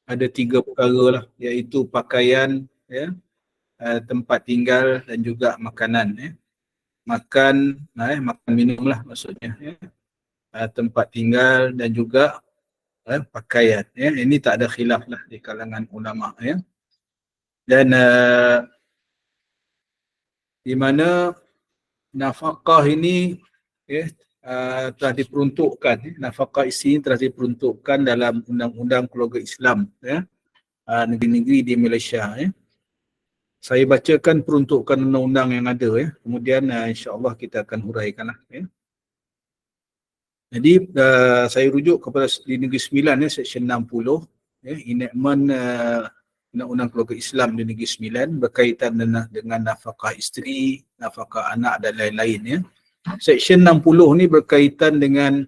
ada 3 perkara lah, iaitu pakaian, ya, tempat tinggal dan juga makanan, ya. Makan minum lah maksudnya, ya. Tempat tinggal dan juga pakaian, ya. Ini tak ada khilaf lah di kalangan ulama, ya. Dan di mana nafkah ini, ya, telah diperuntukkan, nafkah isteri telah diperuntukkan dalam undang-undang keluarga Islam, ya, negeri-negeri di Malaysia, ya. Saya bacakan peruntukan undang-undang yang ada, ya. Kemudian insya-Allah kita akan huraikanlah, ya. Jadi saya rujuk kepada di Negeri Sembilan, ya, Seksyen 60, ya, enactment undang-undang keluarga Islam di Negeri Sembilan berkaitan dengan nafkah isteri, nafkah anak dan lain-lain, ya. Seksyen 60 ni berkaitan dengan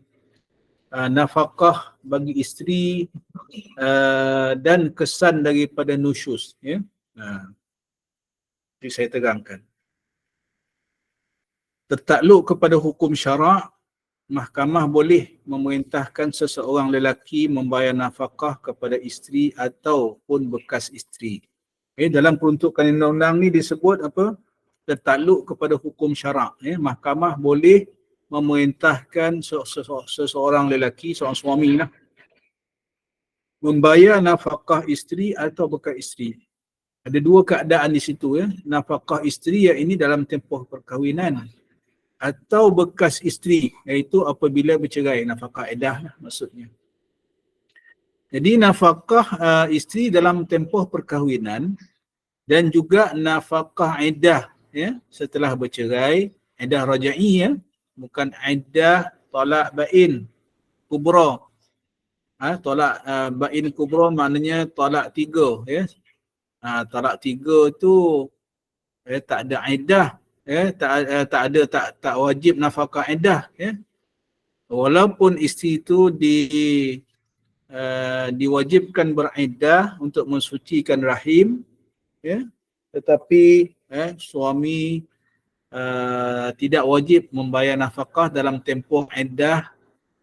nafkah bagi isteri dan kesan daripada nusyus, ya. Jadi saya terangkan. Tertakluk kepada hukum syarak, mahkamah boleh memerintahkan seseorang lelaki membayar nafkah kepada isteri ataupun bekas isteri. Dalam peruntukan undang-undang ni disebut apa? Tertakluk kepada hukum syarak. Mahkamah boleh memerintahkan seseorang lelaki, seorang suami lah, membayar nafkah isteri atau bekas isteri. Ada 2 keadaan di situ, ya. Nafkah isteri yang ini dalam tempoh perkahwinan atau bekas isteri, iaitu apabila bercerai, nafkah iddah lah maksudnya. Jadi nafkah isteri dalam tempoh perkahwinan dan juga nafkah iddah, ya, setelah bercerai, iddah rajai, ya, bukan iddah talak bain kubra. Talak bain kubra maknanya talak 3, ya. Talak 3 tu tak ada iddah, ya, tak wajib nafkah iddah, ya. Walaupun isteri itu diwajibkan beriddah untuk mensucikan rahim, ya, tetapi suami tidak wajib membayar nafkah dalam tempoh iddah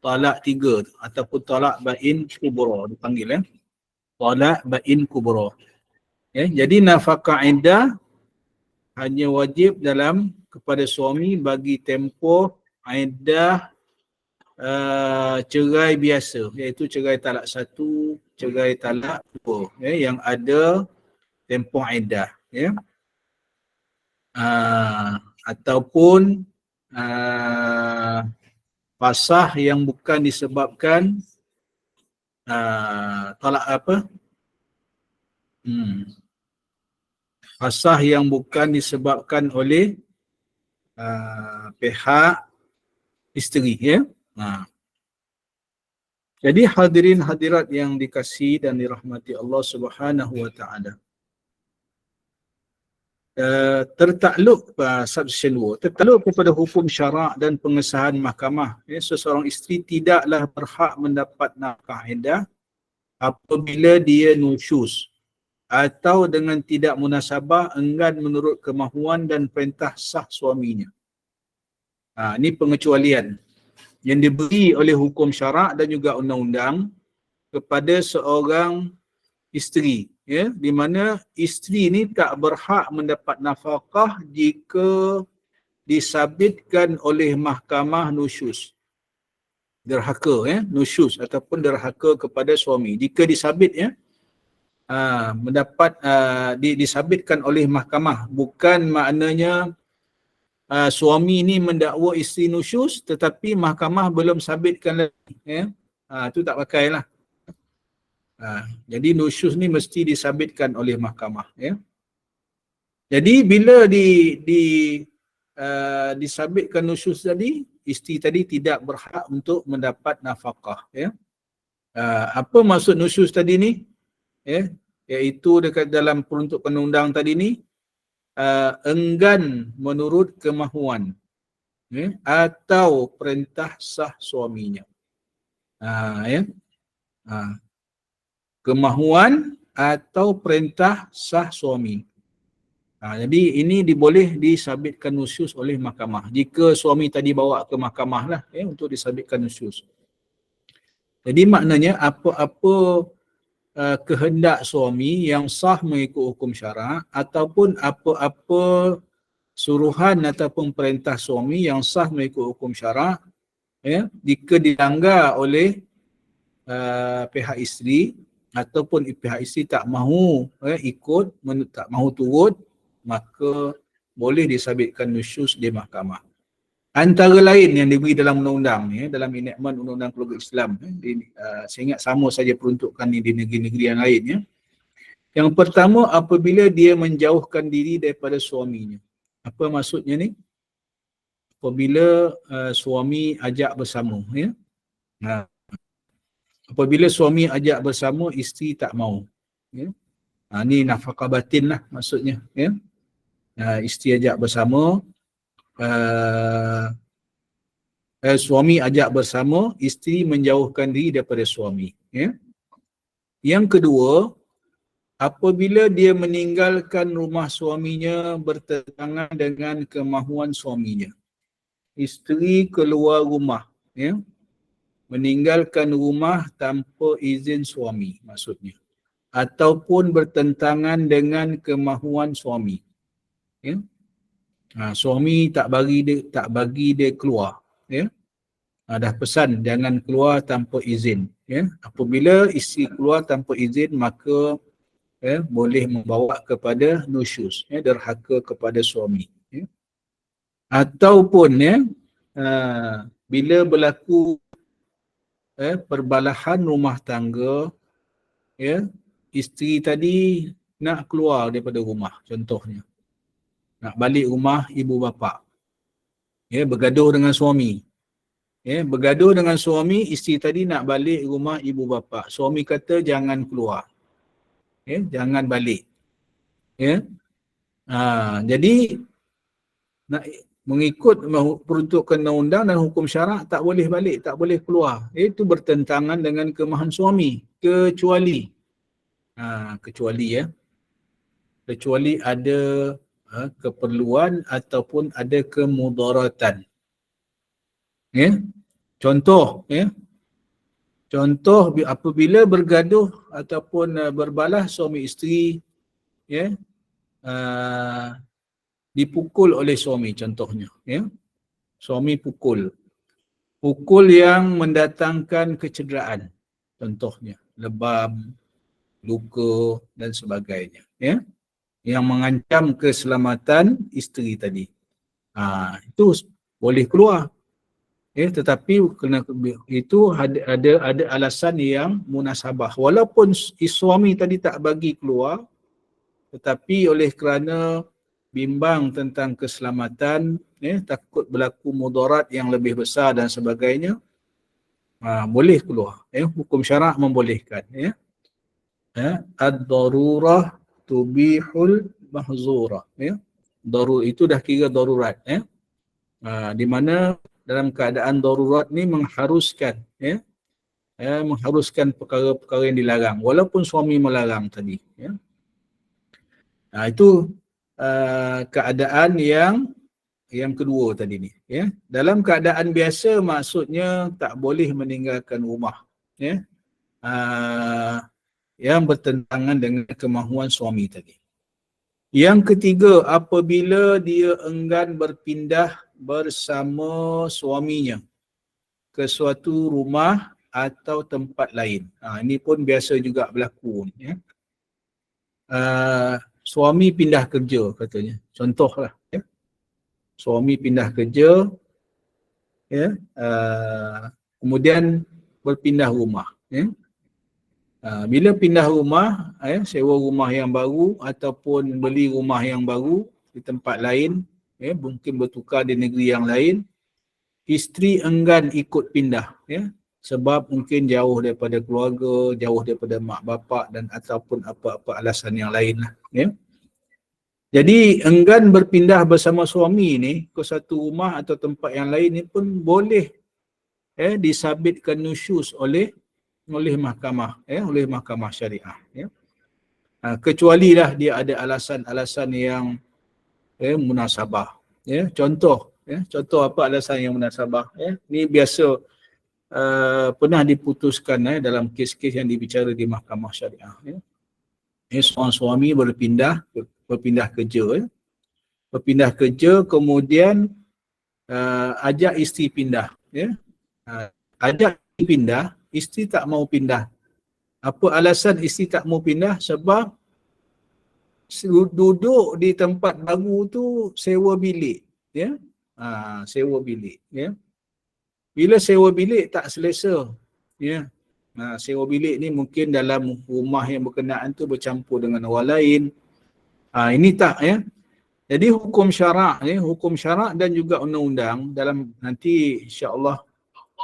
talak 3 ataupun talak bain kubra dipanggil, ya. Talak bain kubra. Ya, jadi nafkah iddah hanya wajib kepada suami bagi tempoh iddah cerai biasa, iaitu cerai talak 1, cerai talak 2, ya, yang ada tempoh iddah, ya. Ataupun fasah yang bukan disebabkan talak apa? Fasah yang bukan disebabkan oleh pihak isteri, ya. Jadi hadirin hadirat yang dikasihi dan dirahmati Allah Subhanahu wa taala. Tertakluk Seksyen 2, tertakluk kepada hukum syarak dan pengesahan mahkamah, ya, seseorang isteri tidaklah berhak mendapat nafkah iddah apabila dia nusyus atau dengan tidak munasabah enggan menurut kemahuan dan perintah sah suaminya. Ini pengecualian yang diberi oleh hukum syarak dan juga undang-undang kepada seorang isteri, ya, di mana isteri ni tak berhak mendapat nafkah jika disabitkan oleh mahkamah nusyus, derhaka, ya, nusyus ataupun derhaka kepada suami. Jika disabit, ya, disabitkan oleh mahkamah, bukan maknanya suami ni mendakwa isteri nusyus tetapi mahkamah belum sabitkan lagi, ya. Itu tak pakailah. Jadi nusyus ni mesti disabitkan oleh mahkamah, ya. Jadi bila disabitkan nusyus tadi, isteri tadi tidak berhak untuk mendapat nafkah, ya. Apa maksud nusyus tadi ni, ya, iaitu dekat dalam peruntukan undang tadi ni, enggan menurut kemahuan, ya, atau perintah sah suaminya. Ya. Kemahuan atau perintah sah suami. Jadi ini boleh disabitkan nusyus oleh mahkamah. Jika suami tadi bawa ke mahkamah lah, ya, untuk disabitkan nusyus. Jadi maknanya apa-apa kehendak suami yang sah mengikut hukum syarak ataupun apa-apa suruhan ataupun perintah suami yang sah mengikut hukum syarak, ya, jika dilanggar oleh pihak isteri ataupun pihak isteri tak mahu ikut, tak mahu turut, maka boleh disabitkan nusyuz di mahkamah. Antara lain yang diberi dalam undang-undang ni, dalam enactment undang-undang keluarga Islam, saya ingat sama saja peruntukan ni di negeri-negeri yang lain. Ya. Yang pertama, apabila dia menjauhkan diri daripada suaminya. Apa maksudnya ni? Apabila suami ajak bersama. Ya. Apabila suami ajak bersama, isteri tak mau. Ya. Ni nafkah batin lah maksudnya. Ya. Isteri ajak bersama, suami ajak bersama, isteri menjauhkan diri daripada suami. Ya. Yang kedua, apabila dia meninggalkan rumah suaminya bertentangan dengan kemahuan suaminya. Isteri keluar rumah, ya, meninggalkan rumah tanpa izin suami maksudnya. Ataupun bertentangan dengan kemahuan suami. Ya. Suami tak bagi dia keluar. Ya. Dah pesan jangan keluar tanpa izin. Ya. Apabila isteri keluar tanpa izin, maka boleh membawa kepada nusyuz, derhaka kepada suami. Ya. Ataupun bila berlaku perbalahan rumah tangga, ya, isteri tadi nak keluar daripada rumah, contohnya nak balik rumah ibu bapa, ya, bergaduh dengan suami. Ya, bergaduh dengan suami, isteri tadi nak balik rumah ibu bapa. Suami kata jangan keluar. Ya, jangan balik. Ya. Jadi nak mengikut peruntukan undang-undang dan hukum syarak tak boleh balik, tak boleh keluar. Itu bertentangan dengan kemahuan suami, kecuali kecuali ada keperluan ataupun ada kemudaratan. Ya. Contoh, ya. Contoh apabila bergaduh ataupun berbalah suami isteri, ya, dipukul oleh suami contohnya, ya. Suami pukul yang mendatangkan kecederaan, contohnya lebam, luka dan sebagainya, ya, yang mengancam keselamatan isteri tadi. Itu boleh keluar. Tetapi itu ada alasan yang munasabah. Walaupun suami tadi tak bagi keluar, tetapi oleh kerana bimbang tentang keselamatan, takut berlaku mudarat yang lebih besar dan sebagainya, boleh keluar. Hukum syarak membolehkan. Ad-darurah tubihul mahzurah. Darur itu dah kira darurat. Di mana dalam keadaan darurat ni mengharuskan, mengharuskan perkara-perkara yang dilarang, walaupun suami melarang tadi. Itu keadaan yang kedua tadi ni. Dalam keadaan biasa maksudnya tak boleh meninggalkan rumah, yang bertentangan dengan kemahuan suami tadi. Yang ketiga, apabila dia enggan berpindah bersama suaminya ke suatu rumah atau tempat lain. Ini pun biasa juga berlaku. Suami pindah kerja katanya. Contohlah. Suami pindah kerja, kemudian berpindah rumah. Bila pindah rumah, sewa rumah yang baru ataupun beli rumah yang baru di tempat lain, mungkin bertukar di negeri yang lain, isteri enggan ikut pindah, sebab mungkin jauh daripada keluarga, jauh daripada mak bapak dan ataupun apa-apa alasan yang lain lah. Jadi enggan berpindah bersama suami ni ke satu rumah atau tempat yang lain ni pun boleh disabitkan nusyuz oleh mahkamah, oleh mahkamah syariah. Kecuali lah dia ada alasan-alasan yang munasabah. Contoh apa alasan yang munasabah? Ni biasa pernah diputuskan dalam kes-kes yang dibicara di mahkamah syariah. Seorang suami berpindah kerja. Berpindah kerja, kemudian ajak isteri pindah. Ajak isteri pindah, isteri tak mau pindah. Apa alasan isteri tak mau pindah? Sebab duduk di tempat baru tu sewa bilik. Sewa bilik. Bila sewa bilik tak selesa. Sewa bilik ni mungkin dalam rumah yang berkenaan tu bercampur dengan orang lain. Ini tak Jadi hukum syarak dan juga undang-undang dalam nanti insya-Allah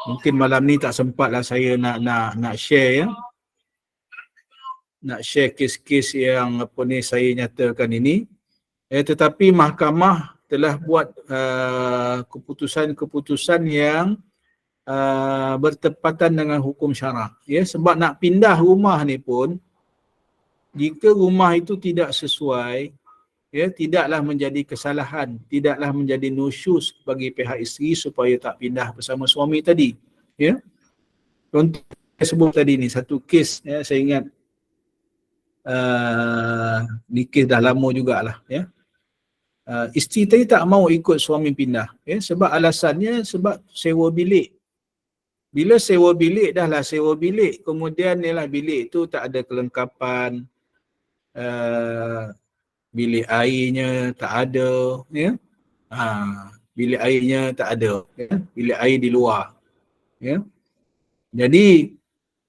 mungkin malam ni tak sempatlah saya nak share nak share kes-kes yang saya nyatakan ini. Tetapi mahkamah telah buat keputusan-keputusan yang bertepatan dengan hukum syarak. Sebab nak pindah rumah ni pun, jika rumah itu tidak sesuai, tidaklah menjadi kesalahan, tidaklah menjadi nusyus bagi pihak isteri supaya tak pindah bersama suami tadi. Contoh saya sebut tadi ni, satu kes saya ingat, ni kes dah lama jugalah. Isteri tadi tak mau ikut suami pindah. Sebab alasannya sebab sewa bilik. Bila sewa bilik, dah lah sewa bilik, kemudian bilik tu tak ada kelengkapan, bilik airnya tak ada, bilik airnya tak ada, bilik air di luar. Jadi,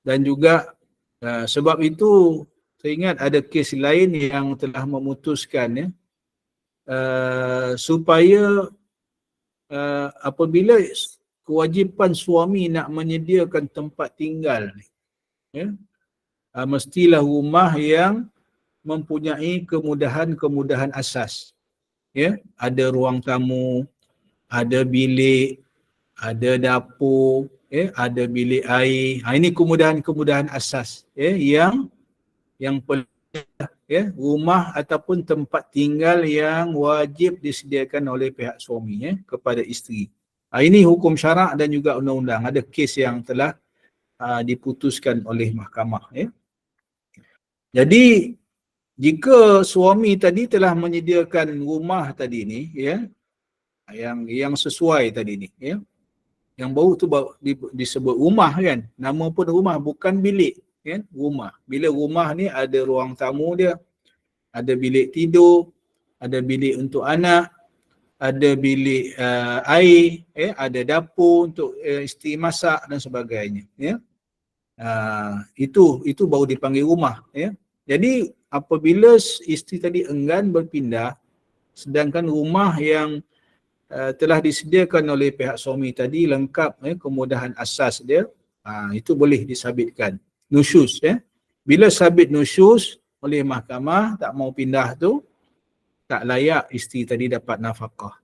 dan juga sebab itu saya ingat ada kes lain yang telah memutuskan supaya apabila kewajipan suami nak menyediakan tempat tinggal ni, mestilah rumah yang mempunyai kemudahan-kemudahan asas. Ada ruang tamu, ada bilik, ada dapur, ada bilik air. Ini kemudahan-kemudahan asas yang rumah ataupun tempat tinggal yang wajib disediakan oleh pihak suami kepada isteri. Ini hukum syarak dan juga undang-undang. Ada kes yang telah diputuskan oleh mahkamah. Jadi jika suami tadi telah menyediakan rumah tadi ni, yang sesuai tadi ni, yang baru tu disebut rumah kan, nama pun rumah, bukan bilik, rumah. Bila rumah ni ada ruang tamu dia, ada bilik tidur, ada bilik untuk anak, ada bilik air, ada dapur untuk isteri masak dan sebagainya. Itu baru dipanggil rumah. Jadi apabila isteri tadi enggan berpindah, sedangkan rumah yang telah disediakan oleh pihak suami tadi lengkap kemudahan asas dia, itu boleh disabitkan nusyus. Bila sabit nusyus oleh mahkamah tak mau pindah tu, tak layak isteri tadi dapat nafkah.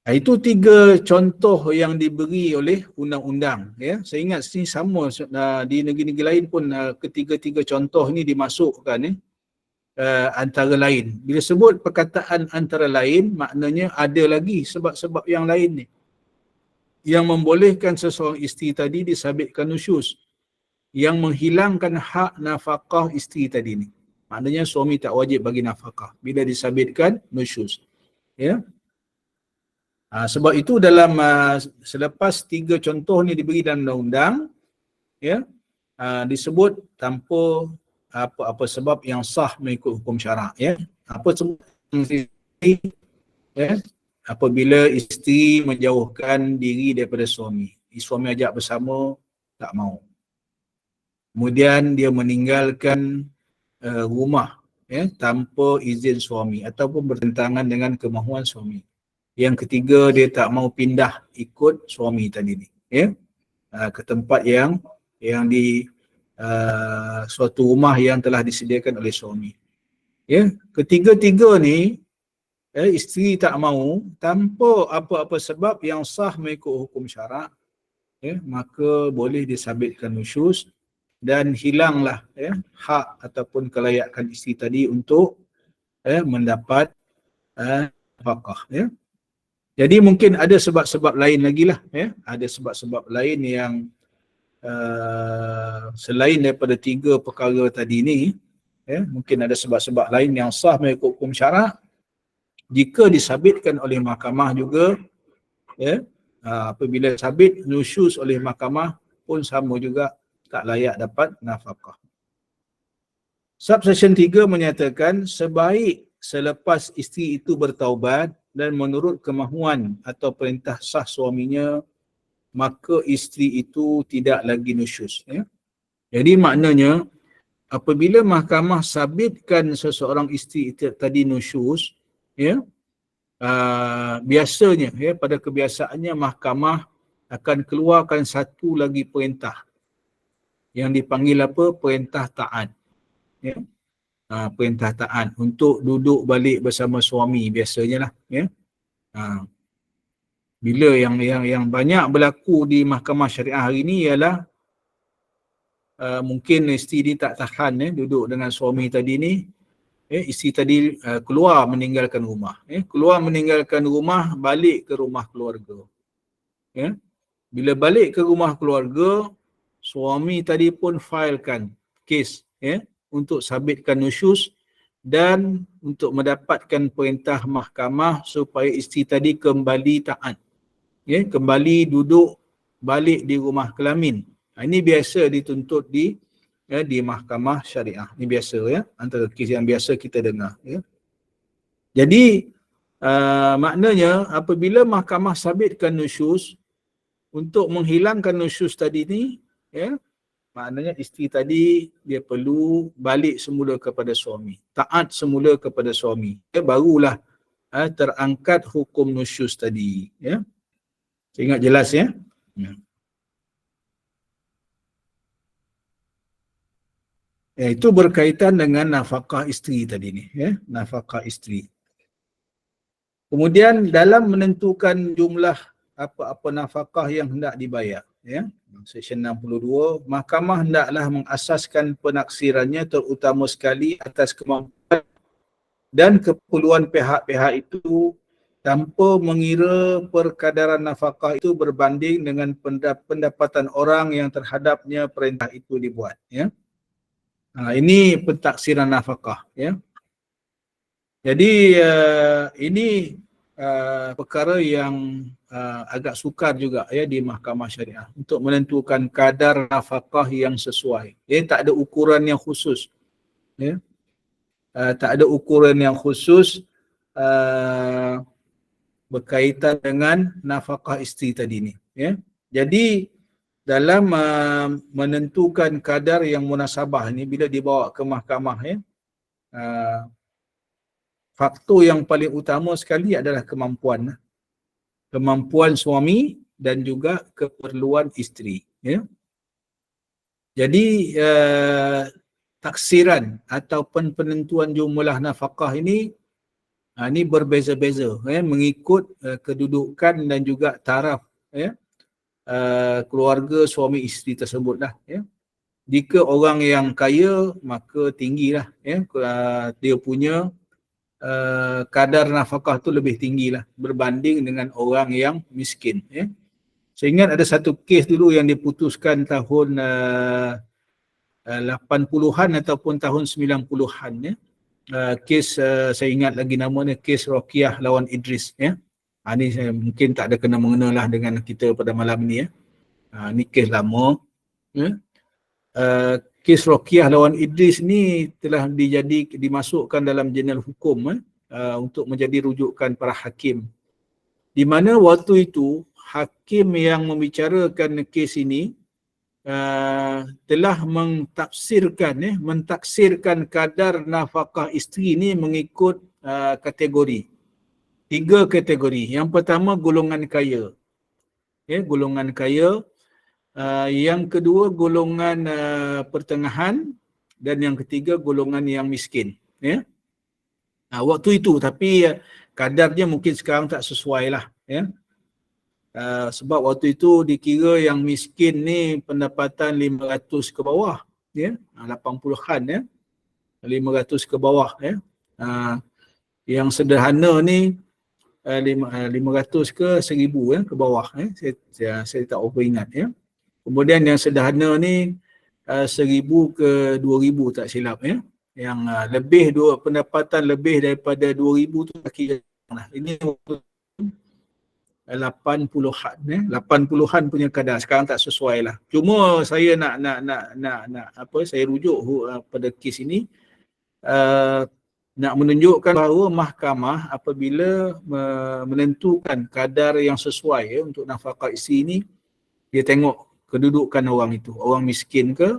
Itu 3 contoh yang diberi oleh undang-undang. Saya ingat sini sama di negeri-negeri lain pun ketiga-tiga contoh ni dimasukkan antara lain. Bila sebut perkataan antara lain, maknanya ada lagi sebab-sebab yang lain ni yang membolehkan seseorang isteri tadi disabitkan nusyus, yang menghilangkan hak nafkah isteri tadi ni. Maknanya suami tak wajib bagi nafkah bila disabitkan nusyus. Sebab itu dalam selepas 3 contoh ni diberi dalam undang-undang, disebut tanpa apa sebab yang sah mengikut hukum syarak. Apa sebab apabila isteri menjauhkan diri daripada suami, suami ajak bersama tak mau, kemudian dia meninggalkan rumah tanpa izin suami ataupun bertentangan dengan kemahuan suami. Yang ketiga, dia tak mau pindah ikut suami tadi ni, ke tempat yang di suatu rumah yang telah disediakan oleh suami. Ketiga-tiga ni isteri tak mau tanpa apa-apa sebab yang sah mengikut hukum syarak, maka boleh disabitkan nusyus dan hilanglah hak ataupun kelayakan isteri tadi untuk mendapat nafkah. Jadi mungkin ada sebab-sebab lain lagi lah, ya. Ada sebab-sebab lain yang selain daripada 3 perkara tadi ni, ya, mungkin ada sebab-sebab lain yang sah mengikut hukum syarak jika disabitkan oleh mahkamah juga, ya. Apabila sabit nusyuz oleh mahkamah pun sama juga, tak layak dapat nafkah. Subsection 3 menyatakan sebaik selepas isteri itu bertaubat dan menurut kemahuan atau perintah sah suaminya, maka isteri itu tidak lagi nusyuz, ya. Jadi maknanya apabila mahkamah sabitkan seseorang isteri itu tadi nusyuz, ya, biasanya, ya, pada kebiasaannya mahkamah akan keluarkan satu lagi perintah yang dipanggil apa? Perintah taat, ya. Perintah taat untuk duduk balik bersama suami biasanya lah, ya. Bila yang banyak berlaku di mahkamah syariah hari ni ialah mungkin isteri ni tak tahan, duduk dengan suami tadi ni, isteri tadi keluar meninggalkan rumah, keluar meninggalkan rumah, balik ke rumah keluarga, ya. Bila balik ke rumah keluarga, suami tadi pun filekan kes, ya, untuk sabitkan nusyuz dan untuk mendapatkan perintah mahkamah supaya isteri tadi kembali taat, ya, kembali duduk balik di rumah kelamin. Ini biasa dituntut di mahkamah syariah. Ini biasa, ya, antara kes yang biasa kita dengar, ya. Jadi maknanya apabila mahkamah sabitkan nusyuz, untuk menghilangkan nusyuz tadi ni, ya, maknanya isteri tadi dia perlu balik semula kepada suami, taat semula kepada suami, ya, barulah terangkat hukum nusyuz tadi, ya. Saya ingat jelas, ya. Itu berkaitan dengan nafkah isteri tadi ni, ya, nafkah isteri. Kemudian dalam menentukan jumlah apa-apa nafkah yang hendak dibayar, ya, Seksyen 62, mahkamah hendaklah mengasaskan penaksirannya terutama sekali atas kemampuan dan keperluan pihak-pihak itu tanpa mengira perkadaran nafkah itu berbanding dengan pendapatan orang yang terhadapnya perintah itu dibuat, ya. Ini pentaksiran nafkah, ya. Jadi ini perkara yang agak sukar juga, ya, di mahkamah syariah untuk menentukan kadar nafkah yang sesuai. Ya, tak ada ukuran yang khusus, ya. Tak ada ukuran yang khusus berkaitan dengan nafkah isteri tadi ni, ya. Jadi dalam menentukan kadar yang munasabah ni, bila dibawa ke mahkamah, ya, faktor yang paling utama sekali adalah kemampuan suami dan juga keperluan isteri, ya. Jadi taksiran ataupun penentuan jumlah nafkah ini berbeza-beza, ya, mengikut kedudukan dan juga taraf, ya, keluarga suami isteri tersebutlah, ya. Jika orang yang kaya maka tinggilah, ya, dia punya kadar nafkah tu lebih tinggilah berbanding dengan orang yang miskin, ya. Saya ingat ada satu kes dulu yang diputuskan tahun 80-an ataupun tahun 90-an, ya. Kes saya ingat lagi namanya kes Rokiah lawan Idris, ya. Ini saya mungkin tak ada kena-mengena lah dengan kita pada malam ni, ya. Ni kes lama, ya. Kes Rokiah lawan Idris ni telah dimasukkan dalam jurnal hukum, untuk menjadi rujukan para hakim, di mana waktu itu hakim yang membicarakan kes ini telah mentaksirkan kadar nafkah isteri ni mengikut kategori, 3 kategori. Yang pertama golongan kaya, ya, golongan kaya. Yang kedua golongan pertengahan, dan yang ketiga golongan yang miskin, ya. Waktu itu, tapi kadarnya mungkin sekarang tak sesuai lah, ya. Sebab waktu itu dikira yang miskin ni pendapatan 500 ke bawah, ya, 80-an, ya, 500 ke bawah, ya. Yang sederhana ni 500 ke 1000 ke bawah, saya tak apa ingat ya. Kemudian yang sederhana ni 1000 ke 2000 tak silap ya. Yang lebih pendapatan lebih daripada 2000 tu tak kira lah. Ini 80-an 80-an punya kadar. Sekarang tak sesuai lah. Cuma saya nak saya rujuk pada kes ini nak menunjukkan bahawa mahkamah apabila menentukan kadar yang sesuai untuk nafkah isteri ini, dia tengok kedudukan orang itu, orang miskin ke,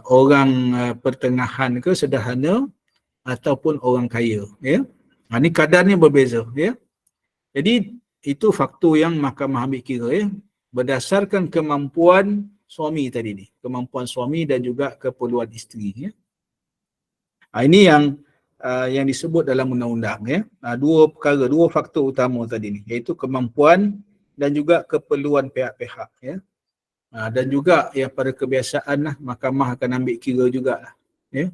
orang pertengahan ke, sederhana, ataupun orang kaya ya. Ini kadarnya berbeza ya. Jadi itu faktor yang mahkamah ambil kira ya, berdasarkan kemampuan suami tadi ni, kemampuan suami dan juga keperluan isteri ya. Ini yang disebut dalam undang-undang ya. Dua perkara, dua faktor utama tadi ni, iaitu kemampuan dan juga keperluan pihak-pihak ya. Dan juga yang pada kebiasaan lah, mahkamah akan ambil kira jugalah ya,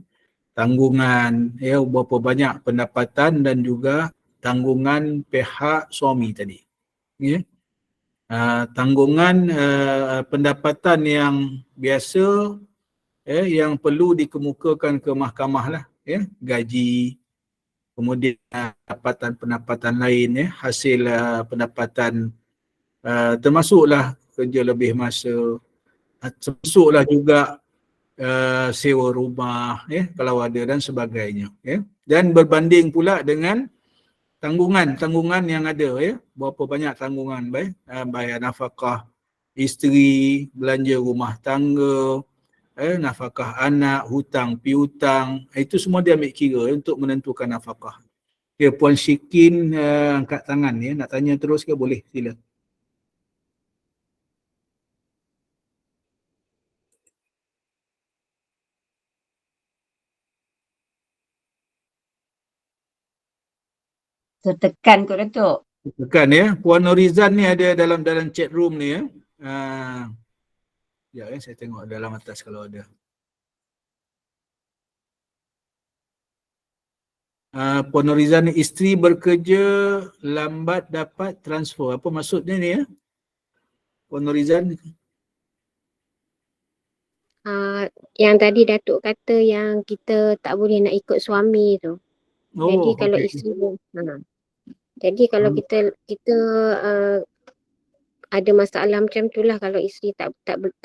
tanggungan ya, berapa banyak pendapatan dan juga tanggungan pihak suami tadi ya. Tanggungan pendapatan yang biasa yang perlu dikemukakan ke mahkamah lah ya, gaji, kemudian pendapatan lain ya, hasil pendapatan termasuklah kerja lebih masa, termasuklah juga sewa rumah ya kalau ada dan sebagainya ya. Dan berbanding pula dengan tanggungan yang ada ya, berapa banyak tanggungan bayar nafkah isteri, belanja rumah tangga, nafkah anak, hutang piutang, itu semua dia ambil kira untuk menentukan nafkah. Okay, Puan Syikin angkat tangan ya, nak tanya terus ke? Boleh, sila. Tertekan kot Datuk. Tekan ya. Puan Norizan ni ada dalam chat room ni ya. Ya, saya tengok dalam atas kalau ada. Puan Norizan ni, isteri bekerja lambat dapat transfer. Apa maksudnya ni ya? Puan Norizan. Yang tadi Datuk kata yang kita tak boleh nak ikut suami tu. Jadi kalau isteri jadi kalau kita ada masalah macam tu lah, kalau isteri tak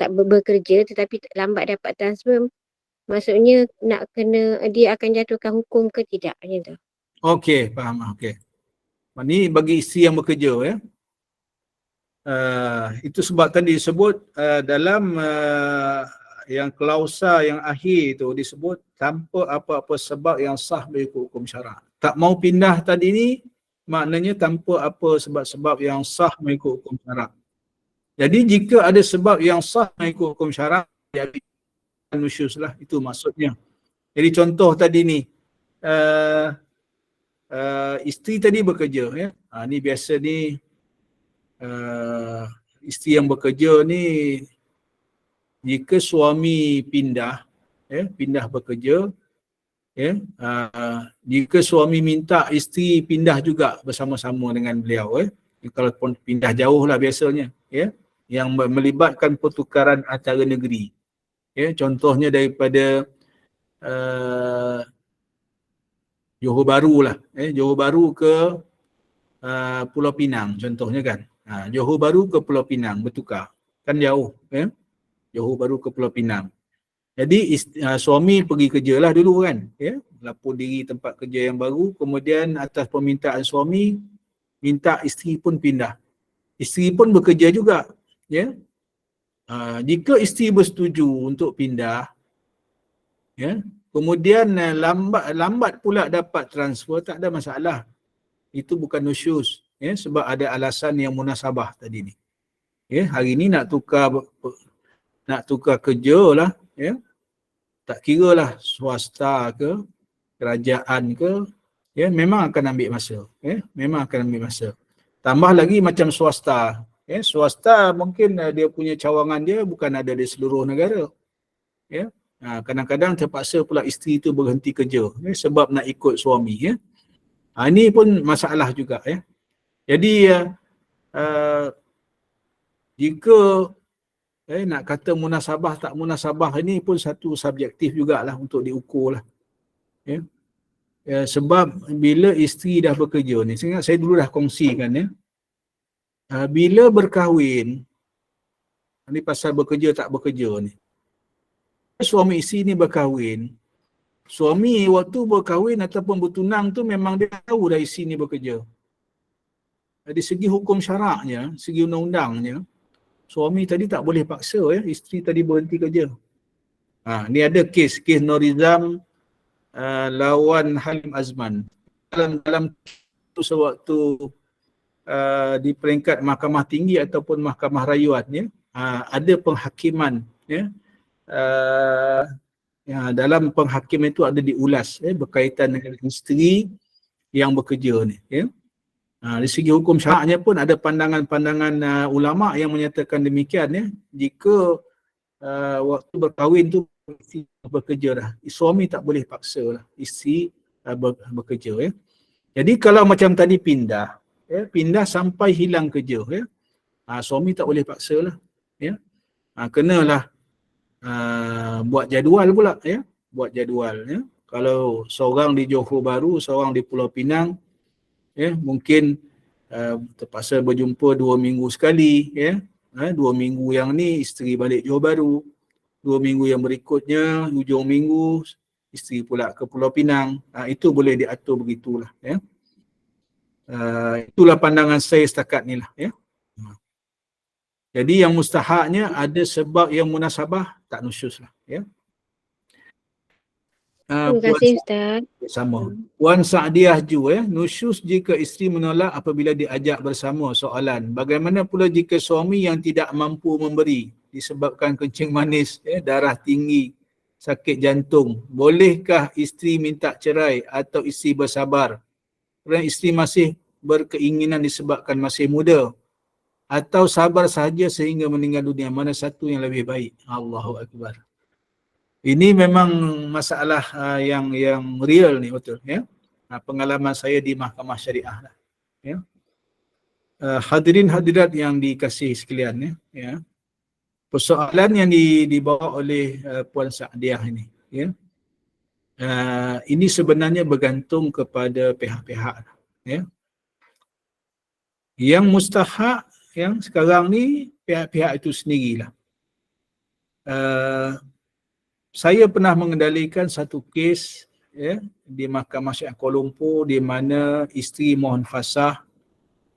bekerja tetapi lambat dapat transfer, maksudnya nak kena, dia akan jatuhkan hukum ke tidak macam tu. Okey, faham. Okey. Ini bagi isteri yang bekerja ya. Itu sebab tadi disebut dalam yang klausa yang akhir tu disebut tanpa apa-apa sebab yang sah mengikut hukum syarak. Tak mau pindah tadi ni maknanya tanpa apa sebab-sebab yang sah mengikut hukum syarak. Jadi jika ada sebab yang sah mengikut hukum syarak, jadi nusyuz lah, itu maksudnya. Jadi contoh tadi ni, isteri tadi bekerja ya. Ni biasa ni isteri yang bekerja ni, jika suami pindah bekerja ya, jika suami minta isteri pindah juga bersama-sama dengan beliau kalau pun pindah jauh lah biasanya ya, yang melibatkan pertukaran antara negeri ya, contohnya daripada Johor Bahru lah Johor Bahru ke Pulau Pinang contohnya kan. Johor Bahru ke Pulau Pinang bertukar kan jauh ya, Johor Bahru ke Pulau Pinang. Jadi suami pergi kerjalah dulu kan ya, lapor diri tempat kerja yang baru, kemudian atas permintaan suami minta isteri pun pindah. Isteri pun bekerja juga ya. Jika isteri bersetuju untuk pindah ya, kemudian lambat pula dapat transfer, tak ada masalah. Itu bukan nusyuz ya, sebab ada alasan yang munasabah tadi ni. Ya, hari ni nak tukar kerja lah ya. Tak kira lah swasta ke, kerajaan ke, ya, memang akan ambil masa. Ya, memang akan ambil masa. Tambah lagi macam swasta. Ya, swasta mungkin dia punya cawangan dia bukan ada di seluruh negara. Ya, kadang-kadang terpaksa pula isteri tu berhenti kerja ya, sebab nak ikut suami. Ya. Ini pun masalah juga ya. Jadi jika nak kata munasabah tak munasabah ini pun satu subjektif jugalah untuk diukur lah. Ya. Sebab bila isteri dah bekerja ni, saya dulu dah kongsikan ya. Bila berkahwin, ni pasal bekerja tak bekerja ni. Suami isteri ni berkahwin. Suami waktu berkahwin ataupun bertunang tu memang dia tahu dah isteri ni bekerja. Dari segi hukum syaraknya, segi undang-undangnya, suami tadi tak boleh paksa ya, isteri tadi berhenti kerja. Ni ada kes Norizam lawan Halim Azman. Dalam tu sewaktu di peringkat mahkamah tinggi ataupun mahkamah rayuan ya, ada penghakiman ya. Dalam penghakiman itu ada diulas berkaitan dengan isteri yang bekerja ni ya. Dari segi hukum syaraknya pun ada pandangan-pandangan ulama yang menyatakan demikian ya. Jika waktu berkahwin tu isteri bekerja dah, suami tak boleh paksa lah isteri bekerja ya. Jadi kalau macam tadi pindah sampai hilang kerja ya, suami tak boleh paksa lah ya. Kenalah buat jadual pula ya, buat jadual ya. Kalau seorang di Johor Bahru, seorang di Pulau Pinang ya, mungkin terpaksa berjumpa 2 minggu sekali ya. 2 minggu yang ni isteri balik Johor Bahru, 2 minggu yang berikutnya hujung minggu isteri pula ke Pulau Pinang. Itu boleh diatur begitulah ya. Itulah pandangan saya setakat ni lah ya. Jadi yang mustahaknya ada sebab yang munasabah, tak nusyus lah ya. Terima kasih Ustaz. Sama. Puan Saadiah Ju nusyus jika isteri menolak apabila diajak bersama. Soalan, bagaimana pula jika suami yang tidak mampu memberi disebabkan kencing manis, darah tinggi, sakit jantung, bolehkah isteri minta cerai atau isteri bersabar kerana isteri masih berkeinginan disebabkan masih muda, atau sabar sahaja sehingga meninggal dunia? Mana satu yang lebih baik? Allahu Akbar. Ini memang masalah yang real ni, betul ya. Pengalaman saya di mahkamah syariah lah ya. Hadirin hadirat yang dikasihi sekalian ya. Persoalan yang dibawa oleh Puan Saadiah ini ya. Ini sebenarnya bergantung kepada pihak-pihak ya. Yang mustahak yang sekarang ni pihak-pihak itu sendirilah. Saya pernah mengendalikan satu kes ya, di Mahkamah Syariah Kuala Lumpur di mana isteri mohon fasah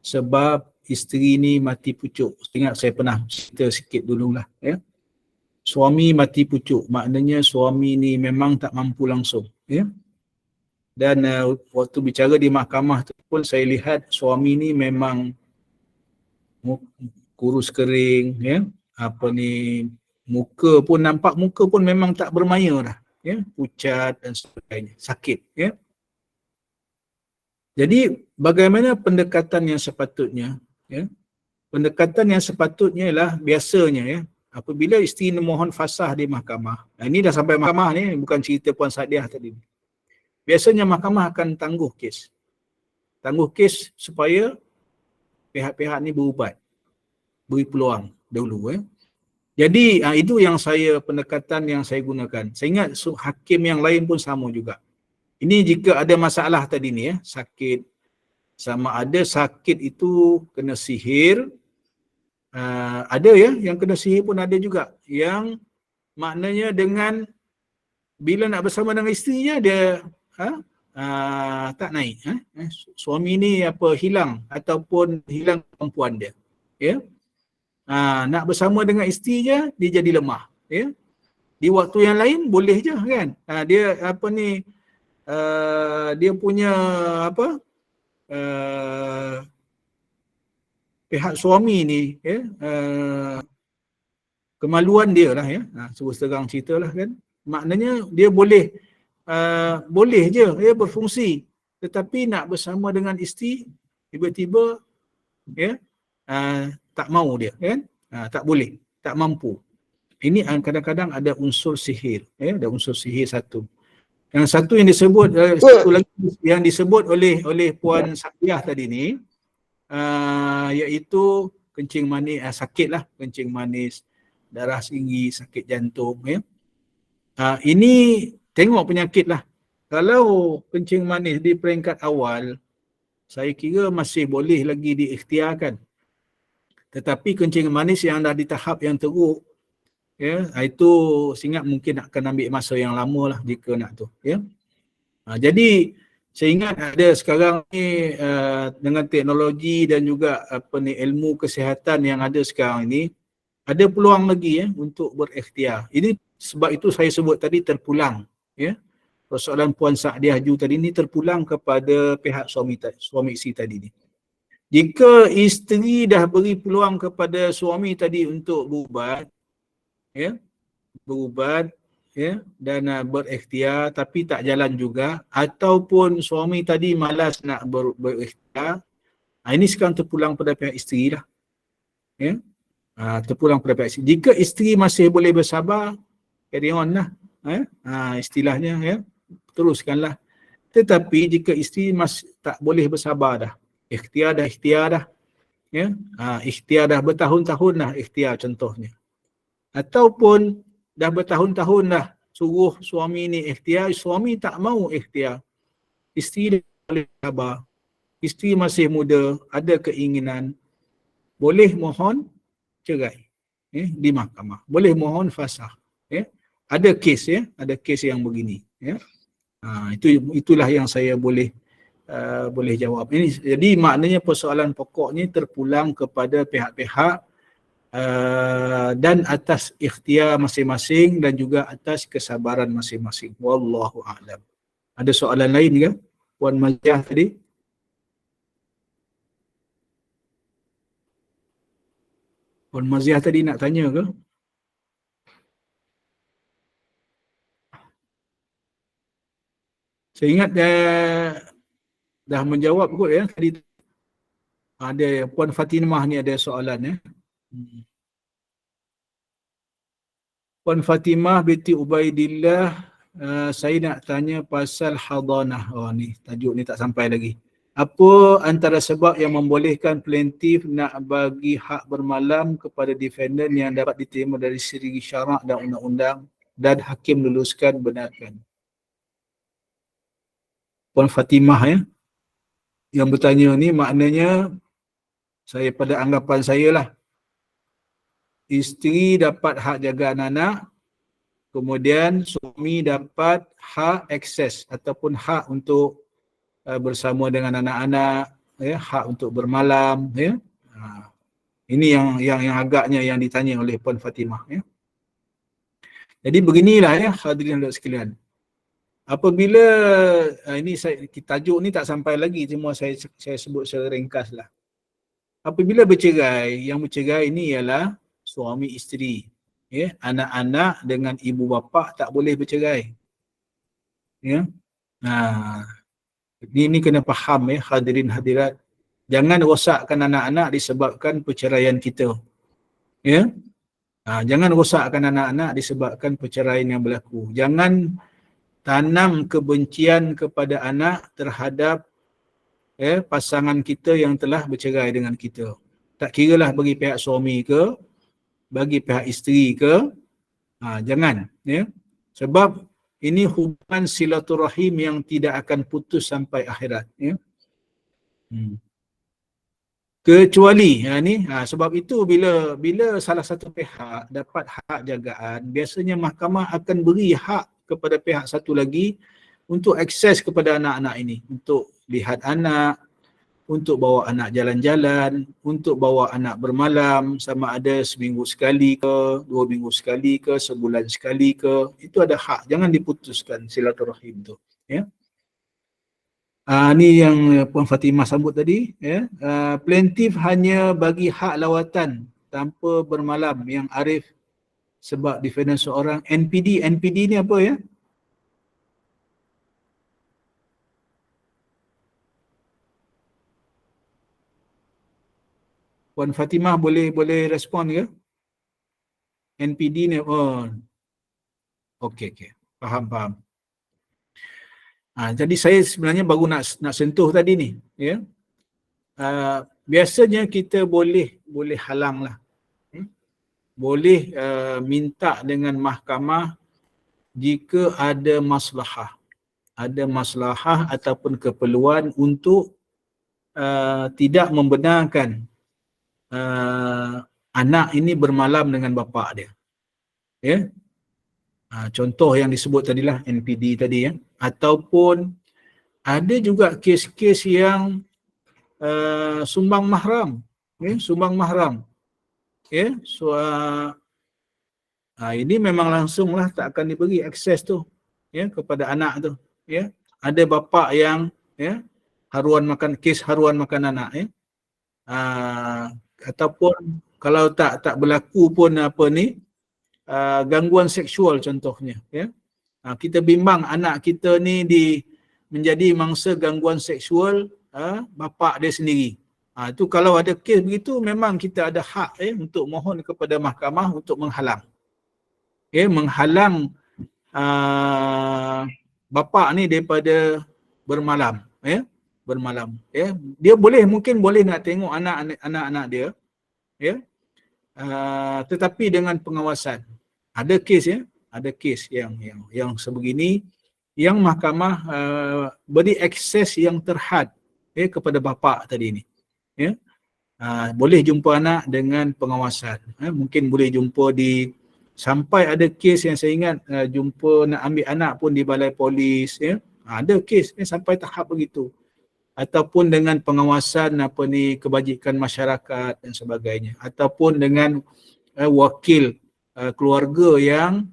sebab isteri ni mati pucuk. Ingat saya pernah cerita sikit dululah ya. Suami mati pucuk, maknanya suami ni memang tak mampu langsung ya. Dan waktu bicara di mahkamah tu pun saya lihat suami ni memang kurus kering ya, muka pun memang tak bermaya dah ya, pucat dan sebagainya, sakit ya. Jadi bagaimana pendekatan yang sepatutnya ya? Pendekatan yang sepatutnya ialah biasanya ya, apabila isteri memohon fasah di mahkamah. Ini dah sampai mahkamah ni, bukan cerita Puan Saadiah tadi. Biasanya mahkamah akan tangguh kes. Tangguh kes supaya pihak-pihak ni berubat, beri peluang dahulu ya. Jadi itu yang pendekatan yang saya gunakan. Saya ingat hakim yang lain pun sama juga. Ini jika ada masalah tadi ni ya, sakit, sama ada sakit itu kena sihir, ada ya yang kena sihir pun ada juga, yang maknanya dengan bila nak bersama dengan isterinya dia tak naik suami ni hilang ataupun hilang kemampuan dia ya. Nak bersama dengan isteri je dia jadi lemah ya. Di waktu yang lain boleh je kan. Dia dia punya pihak suami ni ya, kemaluan dia lah ya. Terus terang ceritalah kan. Maknanya dia boleh je dia berfungsi, tetapi nak bersama dengan isteri tiba-tiba ya tak mau dia kan, tak boleh, tak mampu. Ini kadang-kadang ada unsur sihir ya, ada unsur sihir satu. Yang satu yang disebut satu lagi yang disebut oleh Puan Sakiah tadi ni, iaitu kencing manis, sakit lah, kencing manis, darah tinggi, sakit jantung, ya. Ini tengok penyakit lah. Kalau kencing manis di peringkat awal, saya kira masih boleh lagi diikhtiarkan. Tetapi kencing manis yang dah di tahap yang teruk, ya, itu saya ingat mungkin akan ambil masa yang lama lah jika nak tu, ya. Jadi saya ingat ada sekarang ni dengan teknologi dan juga ilmu kesihatan yang ada sekarang ini, ada peluang lagi, ya, untuk berikhtiar. Ini sebab itu saya sebut tadi terpulang, ya. Persoalan Puan Saadiah Ju tadi ni terpulang kepada pihak suami isteri tadi ni. Jika isteri dah beri peluang kepada suami tadi untuk berubat, ya, ya, dan berikhtiar tapi tak jalan juga, ataupun suami tadi malas nak berikhtiar, ini sekarang terpulang pada pihak isteri lah, ya. Terpulang pada pihak isteri. Jika isteri masih boleh bersabar, carry on lah, istilahnya, ya, teruskanlah. Tetapi jika isteri masih tak boleh bersabar dah, ikhtiar dah, ya, ikhtiar dah bertahun-tahun dah, ikhtiar contohnya, ataupun dah bertahun-tahun dah suruh suami ni ikhtiar, suami tak mau ikhtiar, isteri dah boleh sabar, isteri masih muda, ada keinginan, boleh mohon cerai, di mahkamah, boleh mohon fasakh, ya. Ada kes, ya, ada kes yang begini, ya. Itulah yang saya boleh jawab ini. Jadi maknanya persoalan pokoknya terpulang kepada pihak-pihak dan atas ikhtiar masing-masing dan juga atas kesabaran masing-masing. Wallahu a'lam. Ada soalan lain ke Puan Maziah tadi? Puan Maziah tadi nak tanya ke? Saya ingat dah menjawab kot, ya, tadi. Ada Puan Fatimah ni ada soalan, ya. Puan Fatimah binti Ubaidillah, saya nak tanya pasal hadanah. Ni tajuk ni tak sampai lagi. Apa antara sebab yang membolehkan plaintiff nak bagi hak bermalam kepada defendant yang dapat diterima dari segi syarak dan undang-undang dan hakim luluskan benarkan? Puan Fatimah, ya, yang bertanya ni maknanya, saya pada anggapan saya lah, isteri dapat hak jaga anak-anak, kemudian suami dapat hak akses ataupun hak untuk bersama dengan anak-anak, ya, hak untuk bermalam, ya. Ini yang agaknya yang ditanya oleh Puan Fatimah, ya. Jadi beginilah, ya, hadirin dan sekalian. Apabila ini tajuk ni tak sampai lagi, cuma saya sebut secara ringkas lah. Apabila bercerai, yang bercerai ini ialah suami isteri, ya. Anak-anak dengan ibu bapa tak boleh bercerai, ya. Ini kena faham, ya, hadirin hadirat. Jangan rosakkan anak-anak disebabkan perceraian kita, ya. Jangan rosakkan anak-anak disebabkan perceraian yang berlaku. Jangan tanam kebencian kepada anak terhadap, ya, pasangan kita yang telah bercerai dengan kita. Tak kiralah bagi pihak suami ke, bagi pihak isteri ke, jangan, ya. Sebab ini hubungan silaturahim yang tidak akan putus sampai akhirat, ya. Kecuali sebab itu bila salah satu pihak dapat hak jagaan, biasanya mahkamah akan beri hak kepada pihak satu lagi untuk akses kepada anak-anak ini, untuk lihat anak, untuk bawa anak jalan-jalan, untuk bawa anak bermalam, sama ada seminggu sekali ke, 2 minggu sekali ke, sebulan sekali ke, itu ada hak, jangan diputuskan silaturahim tu, ya. Ni yang Puan Fatimah sambut tadi, ya. Plaintiff hanya bagi hak lawatan tanpa bermalam yang arif sebab defendant seorang. NPD ni apa, ya? Puan Fatimah boleh respon ke? NPD ni, okey, faham. Jadi saya sebenarnya baru nak sentuh tadi ni, ya. Biasanya kita boleh halang lah. Boleh minta dengan mahkamah jika ada maslahah ataupun keperluan untuk tidak membenarkan anak ini bermalam dengan bapa dia. Ya. Contoh yang disebut tadilah NPD tadi, ya. Ataupun ada juga kes-kes yang sumbang mahram, ya, sumbang mahram. Ya, so ini memang langsunglah tak akan diberi akses tu, ya, kepada anak tu, ya. Ada bapa yang, ya, kes haruan makan anak, ya. Ataupun kalau tak berlaku pun gangguan seksual contohnya, ya. Kita bimbang anak kita ni menjadi mangsa gangguan seksual bapa dia sendiri. Itu kalau ada kes begitu memang kita ada hak untuk mohon kepada mahkamah untuk menghalang. Menghalang bapa ni daripada bermalam, bermalam. Dia mungkin boleh nak tengok anak-anak dia, ya. Tetapi dengan pengawasan. Ada kes yang sebegini yang mahkamah beri akses yang terhad kepada bapa tadi ni, ya. Boleh jumpa anak dengan pengawasan. Mungkin boleh jumpa sampai ada kes yang saya ingat jumpa nak ambil anak pun di balai polis, ya. Ada kes sampai tahap begitu. Ataupun dengan pengawasan kebajikan masyarakat dan sebagainya, ataupun dengan wakil keluarga yang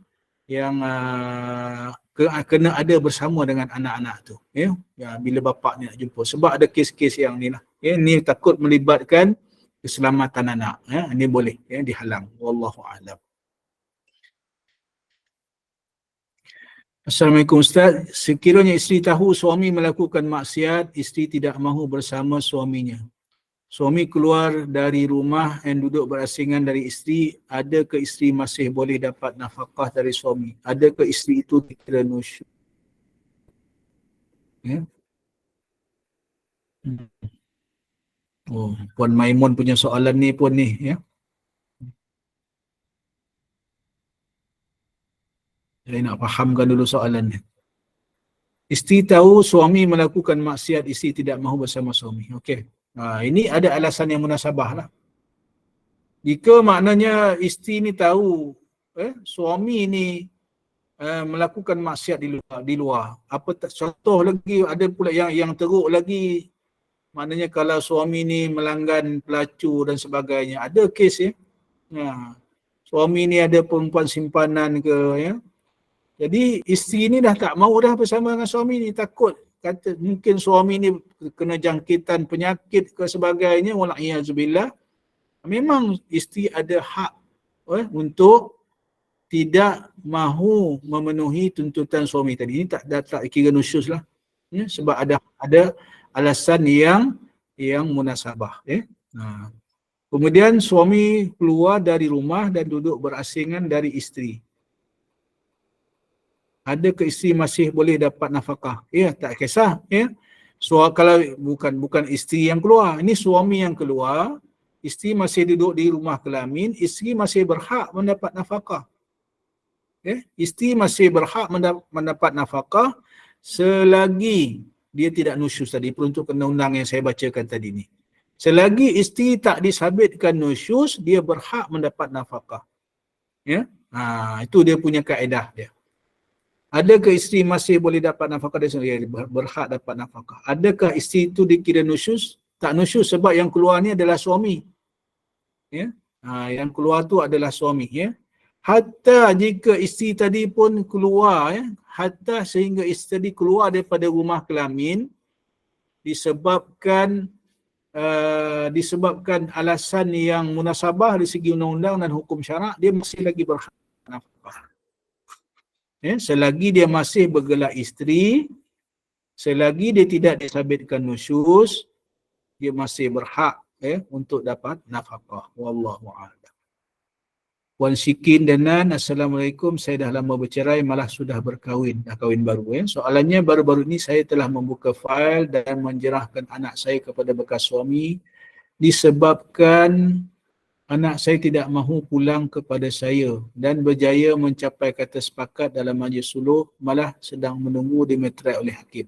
kena ada bersama dengan anak-anak tu, ya, bila bapa ni nak jumpa. Sebab ada kes-kes yang ni lah, ya, ni takut melibatkan keselamatan anak, ya. Ini boleh, ya, dihalang. Wallahu a'lam. Assalamualaikum Ustaz. Sekiranya isteri tahu suami melakukan maksiat, isteri tidak mahu bersama suaminya. Suami keluar dari rumah dan duduk berasingan dari isteri, adakah isteri masih boleh dapat nafkah dari suami? Adakah isteri itu dikira nusyuz? Ya. Puan Maimun punya soalan ni pun ni, ya. Saya nak fahamkan dulu soalannya. Isteri tahu suami melakukan maksiat, isteri tidak mahu bersama suami. Okey. Ini ada alasan yang munasabah lah. Jika maknanya isteri ni tahu suami ni melakukan maksiat di luar. Contoh lagi ada pula yang teruk lagi, maknanya kalau suami ni melanggan pelacur dan sebagainya. Ada kes, ya. Suami ni ada perempuan simpanan ke, ya. Jadi isteri ni dah tak mahu dah bersama dengan suami ni, takut kata mungkin suami ni kena jangkitan penyakit ke sebagainya, wala'iyyazubillah. Memang isteri ada hak untuk tidak mahu memenuhi tuntutan suami tadi. Ini tak kira nusyuz lah, ya, sebab ada alasan yang munasabah, ya. Kemudian suami keluar dari rumah dan duduk berasingan dari isteri. Adakah isteri masih boleh dapat nafkah? Ya, tak kisah, ya. Kalau bukan isteri yang keluar, ini suami yang keluar, isteri masih duduk di rumah kelamin, isteri masih berhak mendapat nafkah. Ya, isteri masih berhak mendapat nafkah selagi dia tidak nusyuz tadi, peruntuk undang-undang yang saya bacakan tadi ni. Selagi isteri tak disabitkan nusyuz, dia berhak mendapat nafkah. Ya, itu dia punya kaedah dia. Adakah isteri masih boleh dapat nafkah dari suami? Dia berhak dapat nafkah. Adakah isteri itu dikira nusyuz? Tak nusyuz sebab yang keluar ni adalah suami. Ya, yang keluar tu adalah suami, ya. Hatta jika isteri tadi pun keluar, ya, hatta sehingga isteri keluar daripada rumah kelamin disebabkan alasan yang munasabah dari segi undang-undang dan hukum syarak, dia masih lagi berhak nafkah. Ya, selagi dia masih bergelar isteri, selagi dia tidak disabitkan nusyuz, dia masih berhak untuk dapat nafkah. Wallahu a'lam. Puan Sikin Denan, Assalamualaikum, saya dah lama bercerai malah sudah berkahwin, dah kahwin baru ya. Soalannya baru-baru ini saya telah membuka fail dan menjerahkan anak saya kepada bekas suami disebabkan anak saya tidak mahu pulang kepada saya dan berjaya mencapai kata sepakat dalam majlis suluh malah sedang menunggu dimeterai oleh hakim.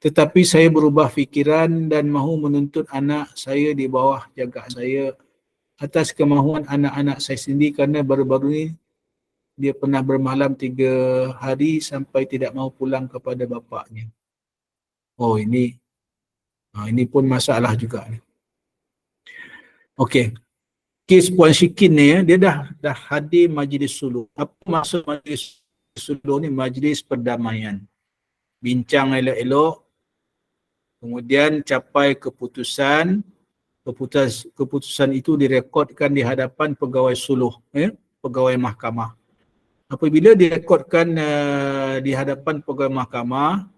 Tetapi saya berubah fikiran dan mahu menuntut anak saya di bawah jagaan saya atas kemahuan anak-anak saya sendiri kerana baru-baru ini dia pernah bermalam 3 hari sampai tidak mahu pulang kepada bapaknya. Oh ini pun masalah juga ni. Okey. Kes Puan Syikin ni ya, dia dah hadir majlis suluh. Apa maksud majlis suluh ni? Majlis perdamaian. Bincang elok-elok, kemudian capai keputusan itu direkodkan di hadapan pegawai suluh, pegawai mahkamah. Apabila direkodkan di hadapan pegawai mahkamah,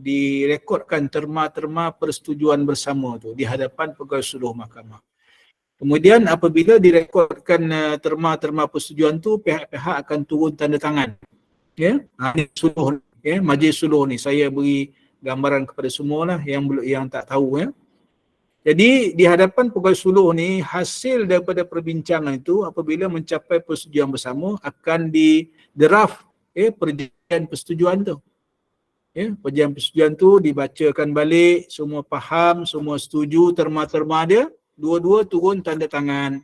direkodkan terma-terma persetujuan bersama tu di hadapan pegawai suluh mahkamah. Kemudian apabila direkodkan terma-terma persetujuan tu, pihak-pihak akan turun tanda tangan. Suluh, majlis suluh ni saya beri gambaran kepada semua lah yang tak tahu ya. Jadi di hadapan pegawai suluh ni, hasil daripada perbincangan itu apabila mencapai persetujuan bersama akan di draft perjanjian persetujuan tu. Perjanjian persetujuan tu dibacakan balik, semua faham, semua setuju, terma-terma dia, dua-dua turun tanda tangan.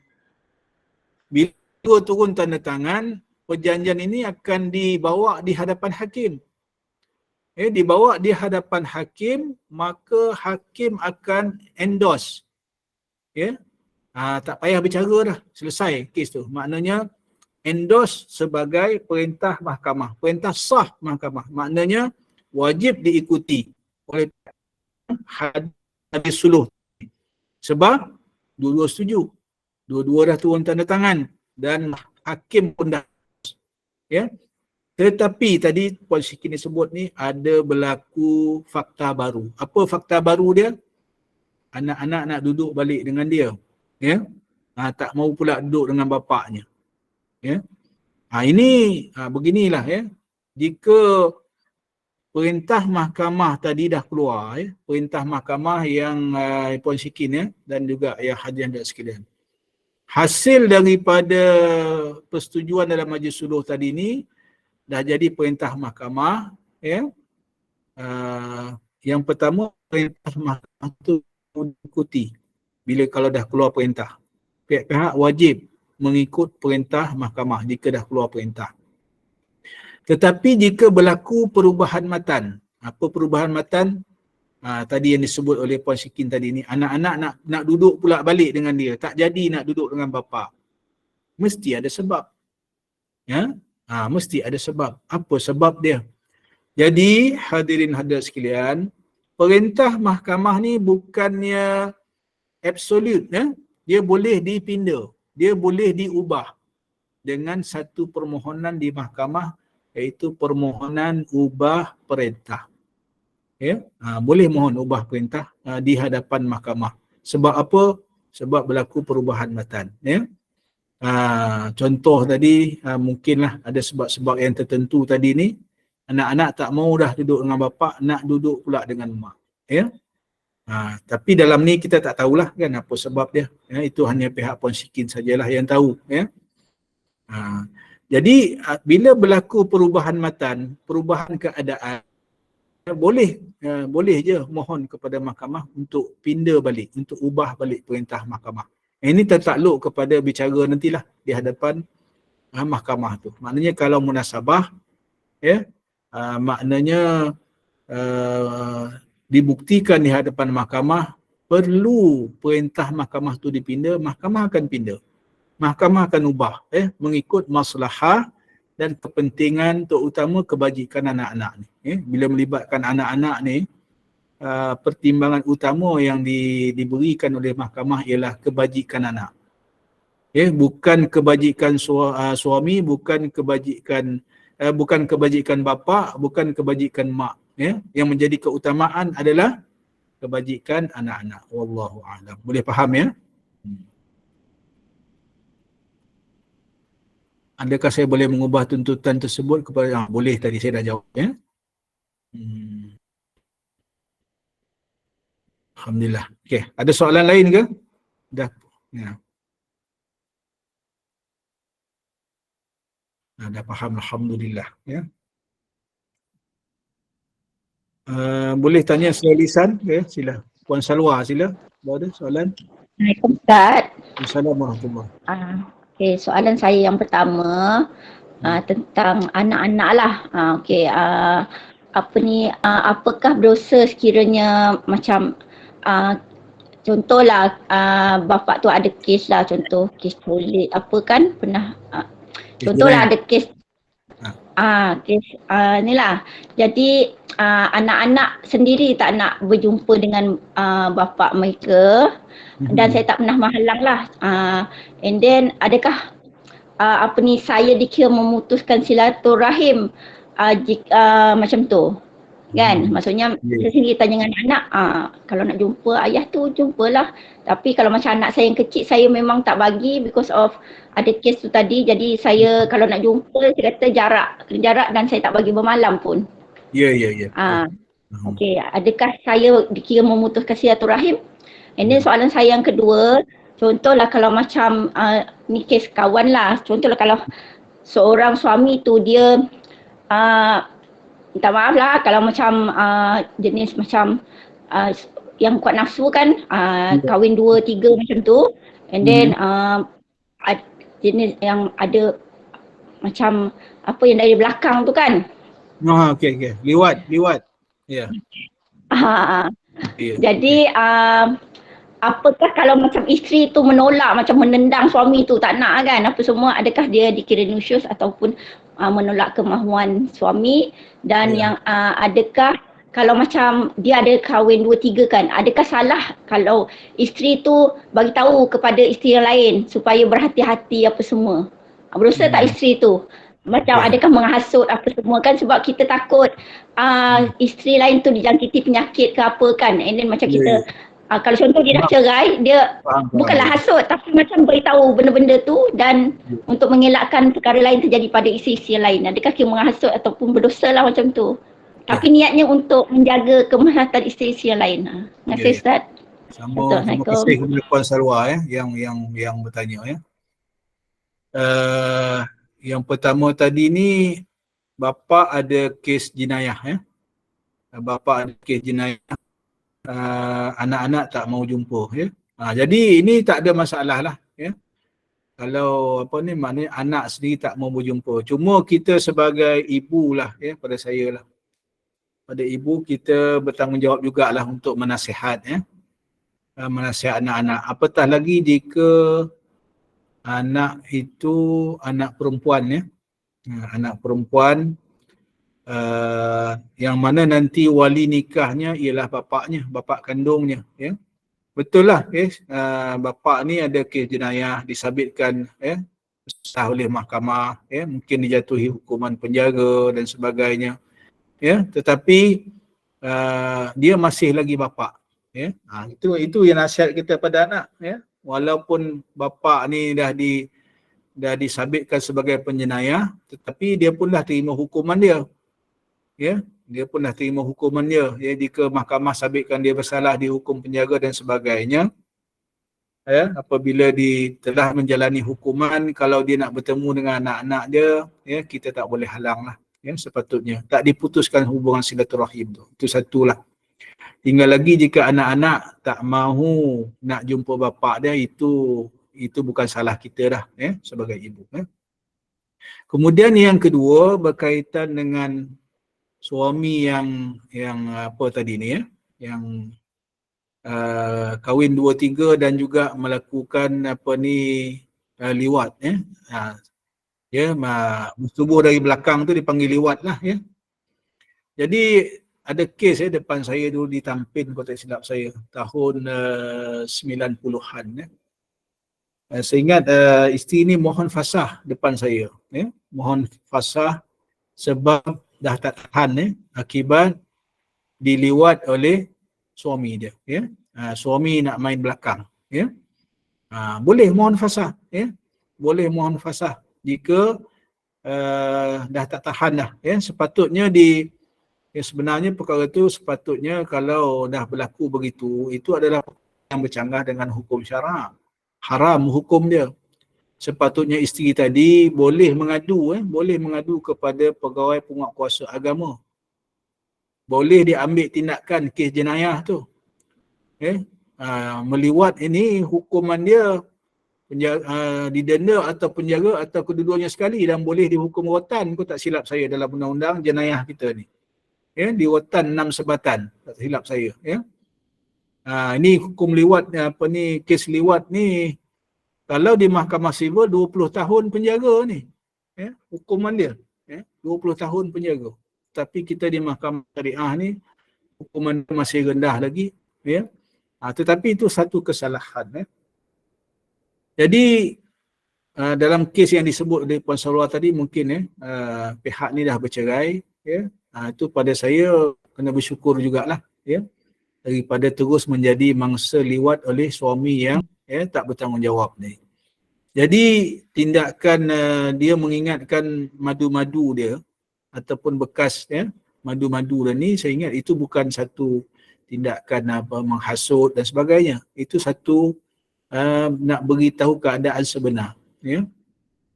Bila dua turun tanda tangan, perjanjian ini akan dibawa di hadapan hakim. Dibawa di hadapan hakim, maka hakim akan endorse. Tak payah bicara dah, selesai kes tu. Maknanya endorse sebagai perintah mahkamah, perintah sah mahkamah. Maknanya wajib diikuti oleh hadis suluh. Sebab dua-dua setuju. Dua-dua dah turun tanda tangan dan hakim pun dah. Tetapi tadi Puan Syikin sebut ni ada berlaku fakta baru. Apa fakta baru dia? Anak-anak nak duduk balik dengan dia. Tak mau pula duduk dengan bapaknya. Ini beginilah ya. Jika perintah mahkamah tadi dah keluar, perintah mahkamah yang Puan Syikin dan juga yang hadirin dan sekalian. Hasil daripada persetujuan dalam majlis suluh tadi ni dah jadi perintah mahkamah. Yang pertama, perintah mahkamah itu diikuti. Bila kalau dah keluar perintah, pihak-pihak wajib mengikut perintah mahkamah jika dah keluar perintah. Tetapi jika berlaku perubahan matan, apa perubahan matan? Tadi yang disebut oleh Puan Syikin tadi ni, anak-anak nak duduk pula balik dengan dia, tak jadi nak duduk dengan bapa. Mesti ada sebab. Mesti ada sebab. Apa sebab dia? Jadi hadirin hadirat sekalian, perintah mahkamah ni bukannya absolute, dia boleh dipinda, dia boleh diubah dengan satu permohonan di mahkamah, iaitu permohonan ubah perintah. Boleh mohon ubah perintah di hadapan mahkamah. Sebab apa? Sebab berlaku perubahan matan. Contoh tadi, mungkinlah ada sebab-sebab yang tertentu tadi ni, anak-anak tak mau dah duduk dengan bapa, nak duduk pula dengan mak. Tapi dalam ni kita tak tahulah kan apa sebab dia. Itu hanya pihak Puan Syikin sajalah yang tahu. Jadi bila berlaku perubahan matan, perubahan keadaan, boleh je mohon kepada mahkamah untuk pinda balik, untuk ubah balik perintah mahkamah. Ini tertakluk kepada bicara nantilah di hadapan mahkamah tu. Maknanya kalau munasabah, maknanya dibuktikan di hadapan mahkamah, perlu perintah mahkamah tu dipinda, mahkamah akan pinda. Mahkamah akan ubah mengikut maslahah dan kepentingan terutama kebajikan anak-anak ni. Bila melibatkan anak-anak ni, pertimbangan utama yang diberikan oleh mahkamah ialah kebajikan anak. Bukan kebajikan suami, bukan kebajikan bapa, bukan kebajikan mak. Yang menjadi keutamaan adalah kebajikan anak-anak. Wallahu a'lam. Boleh faham ya? Adakah saya boleh mengubah tuntutan tersebut kepada boleh, tadi saya dah jawab ya. Alhamdulillah. Okey, ada soalan lain ke? Dah. Ya. Dah faham, alhamdulillah ya. Boleh tanya saya lisan ya, sila. Puan Salwa sila. Ada soalan? Assalamualaikum Ustaz. Assalamualaikum warahmatullahi. Okey, soalan saya yang pertama tentang anak-anak lah. Okey, apakah berdosa sekiranya macam contohlah bapak tu ada kes lah, contoh kes toilet apa kan pernah contohlah ada kes kes ni lah. Jadi anak-anak sendiri tak nak berjumpa dengan bapa mereka dan saya tak pernah menghalang lah. And then adakah saya dikira memutuskan silaturahim macam tu? Kan? Maksudnya saya sendiri tanya dengan anak, kalau nak jumpa ayah tu jumpalah. Tapi kalau macam anak saya yang kecil, saya memang tak bagi because of ada kes tu tadi. Jadi saya kalau nak jumpa, saya kata jarak dan saya tak bagi bermalam pun. Ya. Okey, adakah saya dikira memutuskan silaturahim? And then soalan saya yang kedua, contohlah kalau macam ni kes kawan lah. Contohlah kalau seorang suami tu dia minta maaf lah kalau macam jenis macam yang kuat nafsu kan, kahwin 2-3 macam tu. And then jenis yang ada macam apa yang dari belakang tu kan. Okey. Liwat. Ya. Jadi apakah kalau macam isteri tu menolak, macam menendang suami tu tak nak kan apa semua, adakah dia dikira nusyus ataupun menolak kemahuan suami? Dan yang adakah kalau macam dia ada kahwin 2-3 kan, adakah salah kalau isteri tu bagi tahu kepada isteri yang lain supaya berhati-hati apa semua? Berdosa tak isteri tu? Macam adakah menghasut apa semua kan, sebab kita takut isteri lain tu dijangkiti penyakit ke apa kan. And then macam kita kalau contoh dia dah cerai, dia bukanlah hasut tapi macam beritahu benda-benda tu dan untuk mengelakkan perkara lain terjadi pada isteri-isteri yang lain. Adakah kira menghasut ataupun berdosa lah macam tu? Tapi niatnya untuk menjaga kemaslahatan isteri-isteri yang lain. Terima kasih Ustaz. Terima kasih kepada Puan Salwa yang bertanya ya. Yang pertama tadi ni, bapa ada kes jenayah ya. Bapa ada kes jenayah. Anak-anak tak mau jumpa ya. Jadi ini tak ada masalah lah ya. Kalau maknanya anak sendiri tak mau berjumpa. Cuma kita sebagai ibu lah ya, pada saya lah. Pada ibu kita bertanggungjawab jugalah untuk menasihat ya. Menasihat anak-anak. Apatah lagi jika anak itu anak perempuan ya. Anak perempuan yang mana nanti wali nikahnya ialah bapaknya, bapak kandungnya ya. Betul lah bapak ni ada kes jenayah disabitkan ya, sah oleh mahkamah ya, mungkin dijatuhi hukuman penjara dan sebagainya ya, tetapi dia masih lagi bapak ya. Itu yang nasihat kita pada anak ya. Walaupun bapak ni dah disabitkan sebagai penjenayah, tetapi dia pun dah terima hukuman dia. Ya, dia pun dah terima hukuman dia. Ya, jika mahkamah sabitkan dia bersalah, dihukum penjara dan sebagainya. Ya, apabila dia telah menjalani hukuman, kalau dia nak bertemu dengan anak-anak dia, ya, kita tak boleh halang lah. Ya, sepatutnya tak diputuskan hubungan silaturahim tu. Itu satulah. Tinggal lagi jika anak-anak tak mahu nak jumpa bapa dia, itu bukan salah kita dah ya, sebagai ibu ya. Kemudian yang kedua berkaitan dengan suami yang apa tadi ni ya, yang kahwin 2-3 dan juga melakukan liwat ya. Bertubuh dari belakang tu dipanggil liwat lah ya. Jadi ada kes depan saya dulu di Tampin, kalau tak silap saya, tahun 90-an ya. Saya ingat isteri ni mohon fasah depan saya ya. Mohon fasah sebab dah tak tahan akibat diliwat oleh suami dia ya. Suami nak main belakang ya. Boleh mohon fasah, ya. Boleh mohon fasah jika dah tak tahan dah, ya. Sepatutnya sebenarnya perkara itu sepatutnya kalau dah berlaku begitu, itu adalah yang bercanggah dengan hukum syarak. Haram hukum dia. Sepatutnya isteri tadi boleh mengadu kepada pegawai penguatkuasa agama. Boleh diambil tindakan kes jenayah tu. Meliwat ini hukuman dia didenda atau penjara atau kedua-duanya sekali, dan boleh dihukum rotan pun tak silap saya dalam undang-undang jenayah kita ni. Di rotan 6 sebatan, tak silap saya. Ini hukum liwat, kes liwat ni, kalau di mahkamah sivil 20 tahun penjara ni. Hukuman dia. 20 tahun penjara. Tapi kita di mahkamah syariah ni, hukuman dia masih rendah lagi. Tetapi itu satu kesalahan. Jadi, dalam kes yang disebut oleh Puan Sarwar tadi, mungkin pihak ni dah bercerai. Itu pada saya kena bersyukur jugalah. Daripada terus menjadi mangsa liwat oleh suami yang tak bertanggungjawab ni. Jadi tindakan dia mengingatkan madu-madu dia ataupun bekas madu-madu dia ni, saya ingat itu bukan satu tindakan menghasut dan sebagainya. Itu satu nak beritahu keadaan sebenar.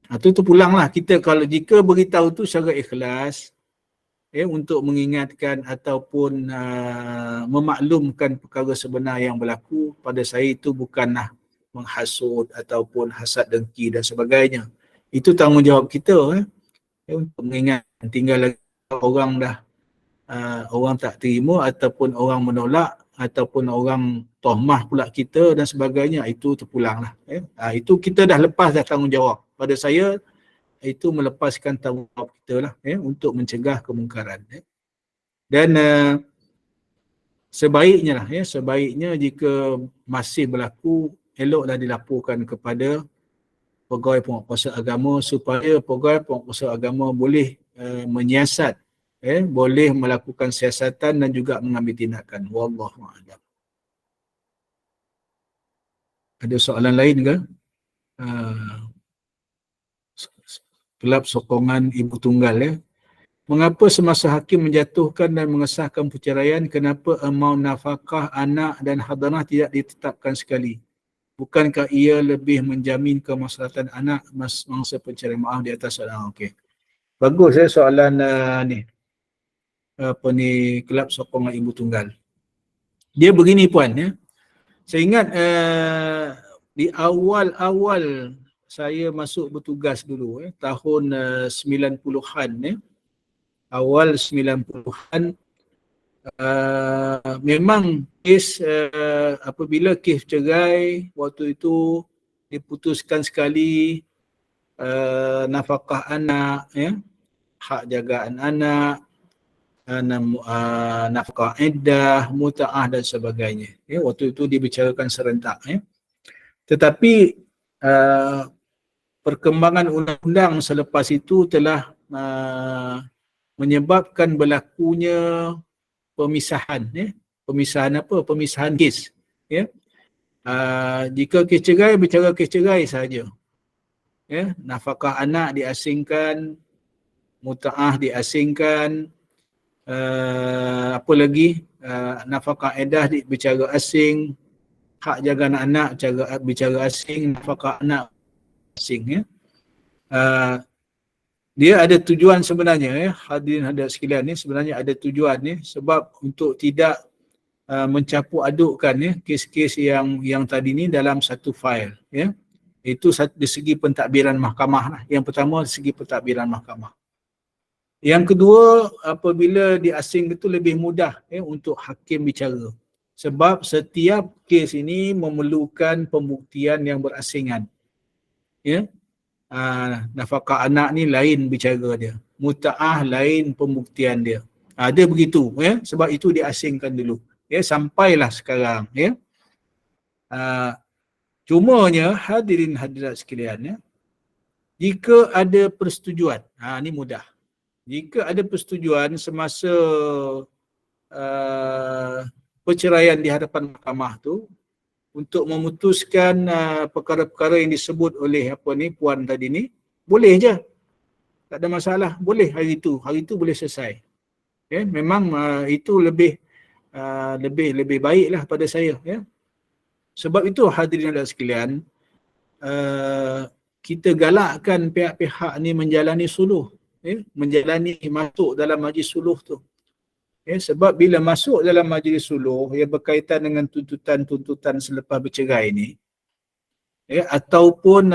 Itu pulanglah kita kalau jika beritahu tu secara ikhlas, untuk mengingatkan ataupun memaklumkan perkara sebenar yang berlaku, pada saya itu bukanlah menghasut ataupun hasad dengki dan sebagainya. Itu tanggungjawab kita untuk mengingat. Tinggal lagi orang dah orang tak terima ataupun orang menolak ataupun orang tohmah pula kita dan sebagainya, itu terpulanglah. Itu kita dah lepas dah tanggungjawab. Pada saya itu melepaskan tanggungjawab kita lah untuk mencegah kemungkaran. Dan sebaiknya jika masih berlaku, eloklah dilaporkan kepada pegawai penguatkuasa agama supaya pegawai penguatkuasa agama boleh menyiasat, boleh melakukan siasatan dan juga mengambil tindakan. Wallahu a'lam. Ada soalan lain ke? Kelab sokongan ibu tunggal. Mengapa semasa hakim menjatuhkan dan mengesahkan perceraian, kenapa amaun nafkah anak dan hadanah tidak ditetapkan sekali? Bukankah ia lebih menjamin kemaslahatan anak mangsa perceraian? Maaf di atas soalan. Okey. Bagus soalan kelab sokongan ibu tunggal. Dia begini puan Saya ingat di awal-awal saya masuk bertugas dulu tahun 90-an awal 90-an memang kes apabila kes cerai waktu itu diputuskan sekali nafkah anak, hak jagaan anak, nafkah iddah, muta'ah dan sebagainya. Waktu itu dibicarakan serentak. Tetapi perkembangan undang-undang selepas itu telah menyebabkan berlakunya pemisahan. Pemisahan kes. Jika kes cerai, bicara kes cerai sahaja. Nafkah anak diasingkan, muta'ah diasingkan, apa lagi, nafkah iddah bicara asing, hak jagaan anak bicara asing, nafkah anak asing. Dia ada tujuan sebenarnya, hadirin hadirat sekalian, sebenarnya ada tujuan sebab untuk tidak mencampur adukkan kes-kes yang tadi ni dalam satu fail. Itu dari segi pentadbiran mahkamah. Yang pertama dari segi pentadbiran mahkamah. Yang kedua, apabila diasing itu lebih mudah untuk hakim bicara. Sebab setiap kes ini memerlukan pembuktian yang berasingan. Nafkah anak ni lain bicara dia. Muta'ah lain pembuktian dia. Dia begitu. Sebab itu diasingkan dulu. Sampailah sekarang. Cumanya hadirin hadirat sekalian, jika ada persetujuan, ni mudah. Jika ada persetujuan semasa perceraian di hadapan mahkamah tu, untuk memutuskan perkara-perkara yang disebut oleh puan tadi ni, boleh je. Tak ada masalah, boleh hari itu boleh selesai. Ya, memang itu lebih baiklah pada saya, ya. Sebab itu hadirin dan sekalian, kita galakkan pihak-pihak ni menjalani suluh, ya, masuk dalam majlis suluh tu. Ya, sebab bila masuk dalam majlis suluh yang berkaitan dengan tuntutan-tuntutan selepas bercerai ni, ya, ataupun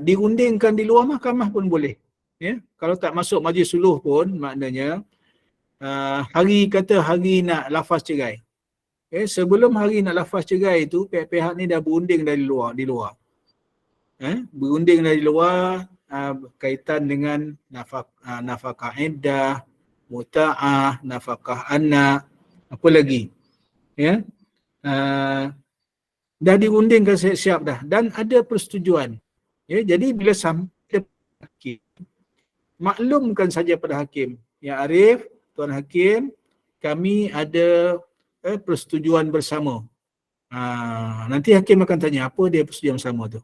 diundingkan di luar mahkamah pun boleh. Ya, kalau tak masuk majlis suluh pun maknanya hari nak lafaz cerai. Sebelum hari nak lafaz cerai tu, pihak-pihak ni dah berunding dari luar. Berunding dari luar berkaitan dengan nafkah iddah, muta'ah, nafkah anak, apa lagi. Ya. Dah diundingkan siap-siap dah dan ada persetujuan. Ya, jadi bila sampai hakim, maklumkan saja pada hakim, ya Arif, Tuan Hakim, kami ada persetujuan bersama. Nanti hakim akan tanya apa dia persetujuan bersama tu.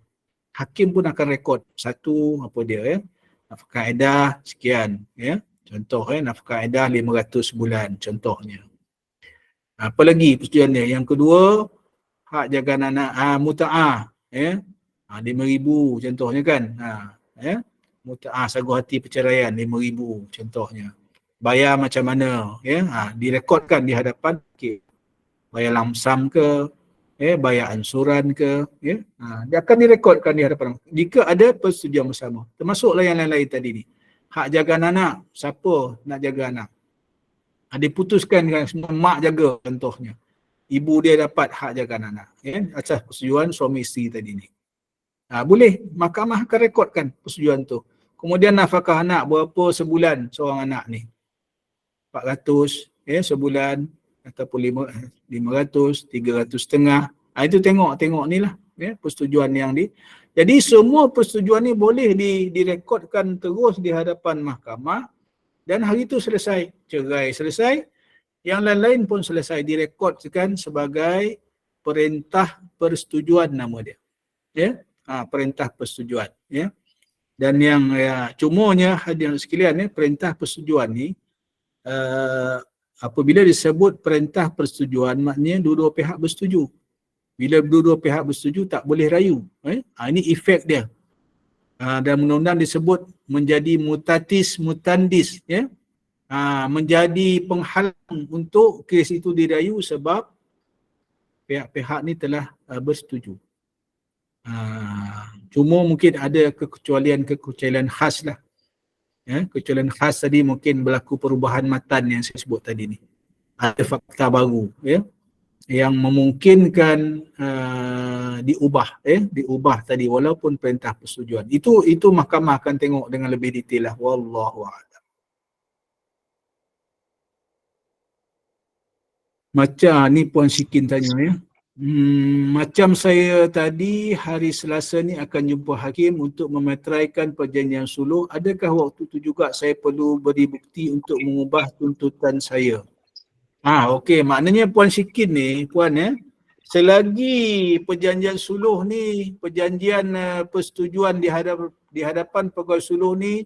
Hakim pun akan rekod satu apa dia, ya. Nafkah iddah sekian, ya. Contoh, nafkah iddah 500 bulan contohnya. Apa lagi persetujuan dia? Yang kedua, hak jaga anak, muta'ah, ya. 5,000 contohnya kan. Ya. Muta'ah sagu hati perceraian 5,000 contohnya. Bayar macam mana, ya. Direkodkan di hadapan hakim. Bayar lamsam ke, bayar ansuran ke, ya. Dia akan direkodkan di hadapan. Jika ada persetujuan bersama, termasuklah yang lain-lain tadi ni. Hak jaga anak, siapa nak jaga anak? Diputuskan kan semua mak jaga contohnya. Ibu dia dapat hak jaga anak, ya, atas persetujuan suami isteri tadi ni. Boleh, mahkamah akan rekodkan persetujuan tu. Kemudian nafkah anak berapa sebulan seorang anak ni? 400, ya, sebulan ataupun 500, 300,500. Itu tengok ni lah, ya, persetujuan yang jadi semua persetujuan ni boleh direkodkan terus di hadapan mahkamah dan hari itu selesai. Cerai selesai, yang lain-lain pun selesai, direkodkan sebagai perintah persetujuan nama dia. Ya, perintah persetujuan, ya. Dan yang cumanya hadirin sekalian, perintah persetujuan ni apabila disebut perintah persetujuan maknanya dua-dua pihak bersetuju. Bila dua-dua pihak bersetuju tak boleh rayu. Ini efek dia. Dan undang-undang disebut menjadi mutatis mutandis, ya. Menjadi penghalang untuk kes itu dirayu sebab pihak-pihak ni telah bersetuju. Cuma mungkin ada kekecualian khas lah. Ya, kecualian khas tadi mungkin berlaku perubahan matan yang saya sebut tadi ni. Ada fakta baru, ya, yang memungkinkan diubah tadi walaupun perintah persetujuan. Itu mahkamah akan tengok dengan lebih detail lah. Wallahu a'lam. Macam ni Puan Sikin tanya, ya. Macam saya tadi hari Selasa ni akan jumpa hakim untuk memeteraikan perjanjian suluh. Adakah waktu tu juga saya perlu beri bukti untuk mengubah tuntutan saya? Okey, maknanya Puan Sikin ni, Puan, ya, selagi perjanjian suluh ni, perjanjian persetujuan di hadapan pegawai suluh ni,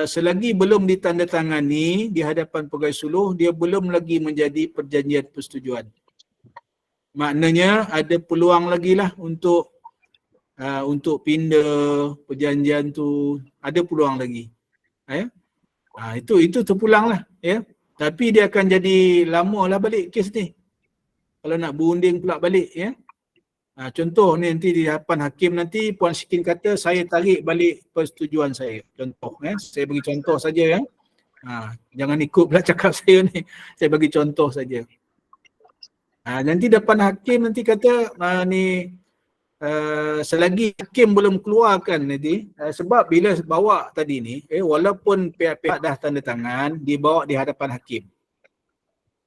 selagi belum ditandatangani di hadapan pegawai suluh, dia belum lagi menjadi perjanjian persetujuan. Maknanya ada peluang lagi lah untuk pindah perjanjian tu, ada peluang lagi. Itu terpulang lah, ya. Tapi dia akan jadi lama lah balik kes ni. Kalau nak berunding pula balik, ya. Contoh ni nanti di hadapan hakim nanti Puan Sikin kata saya tarik balik persetujuan saya. Contoh, ya. Saya bagi contoh saja, ya. Jangan ikut pula cakap saya ni. Saya bagi contoh saja. Nanti depan hakim nanti kata selagi hakim belum keluarkan nanti, sebab bila bawa tadi ni, walaupun pihak-pihak dah tanda tangan, dibawa di hadapan hakim.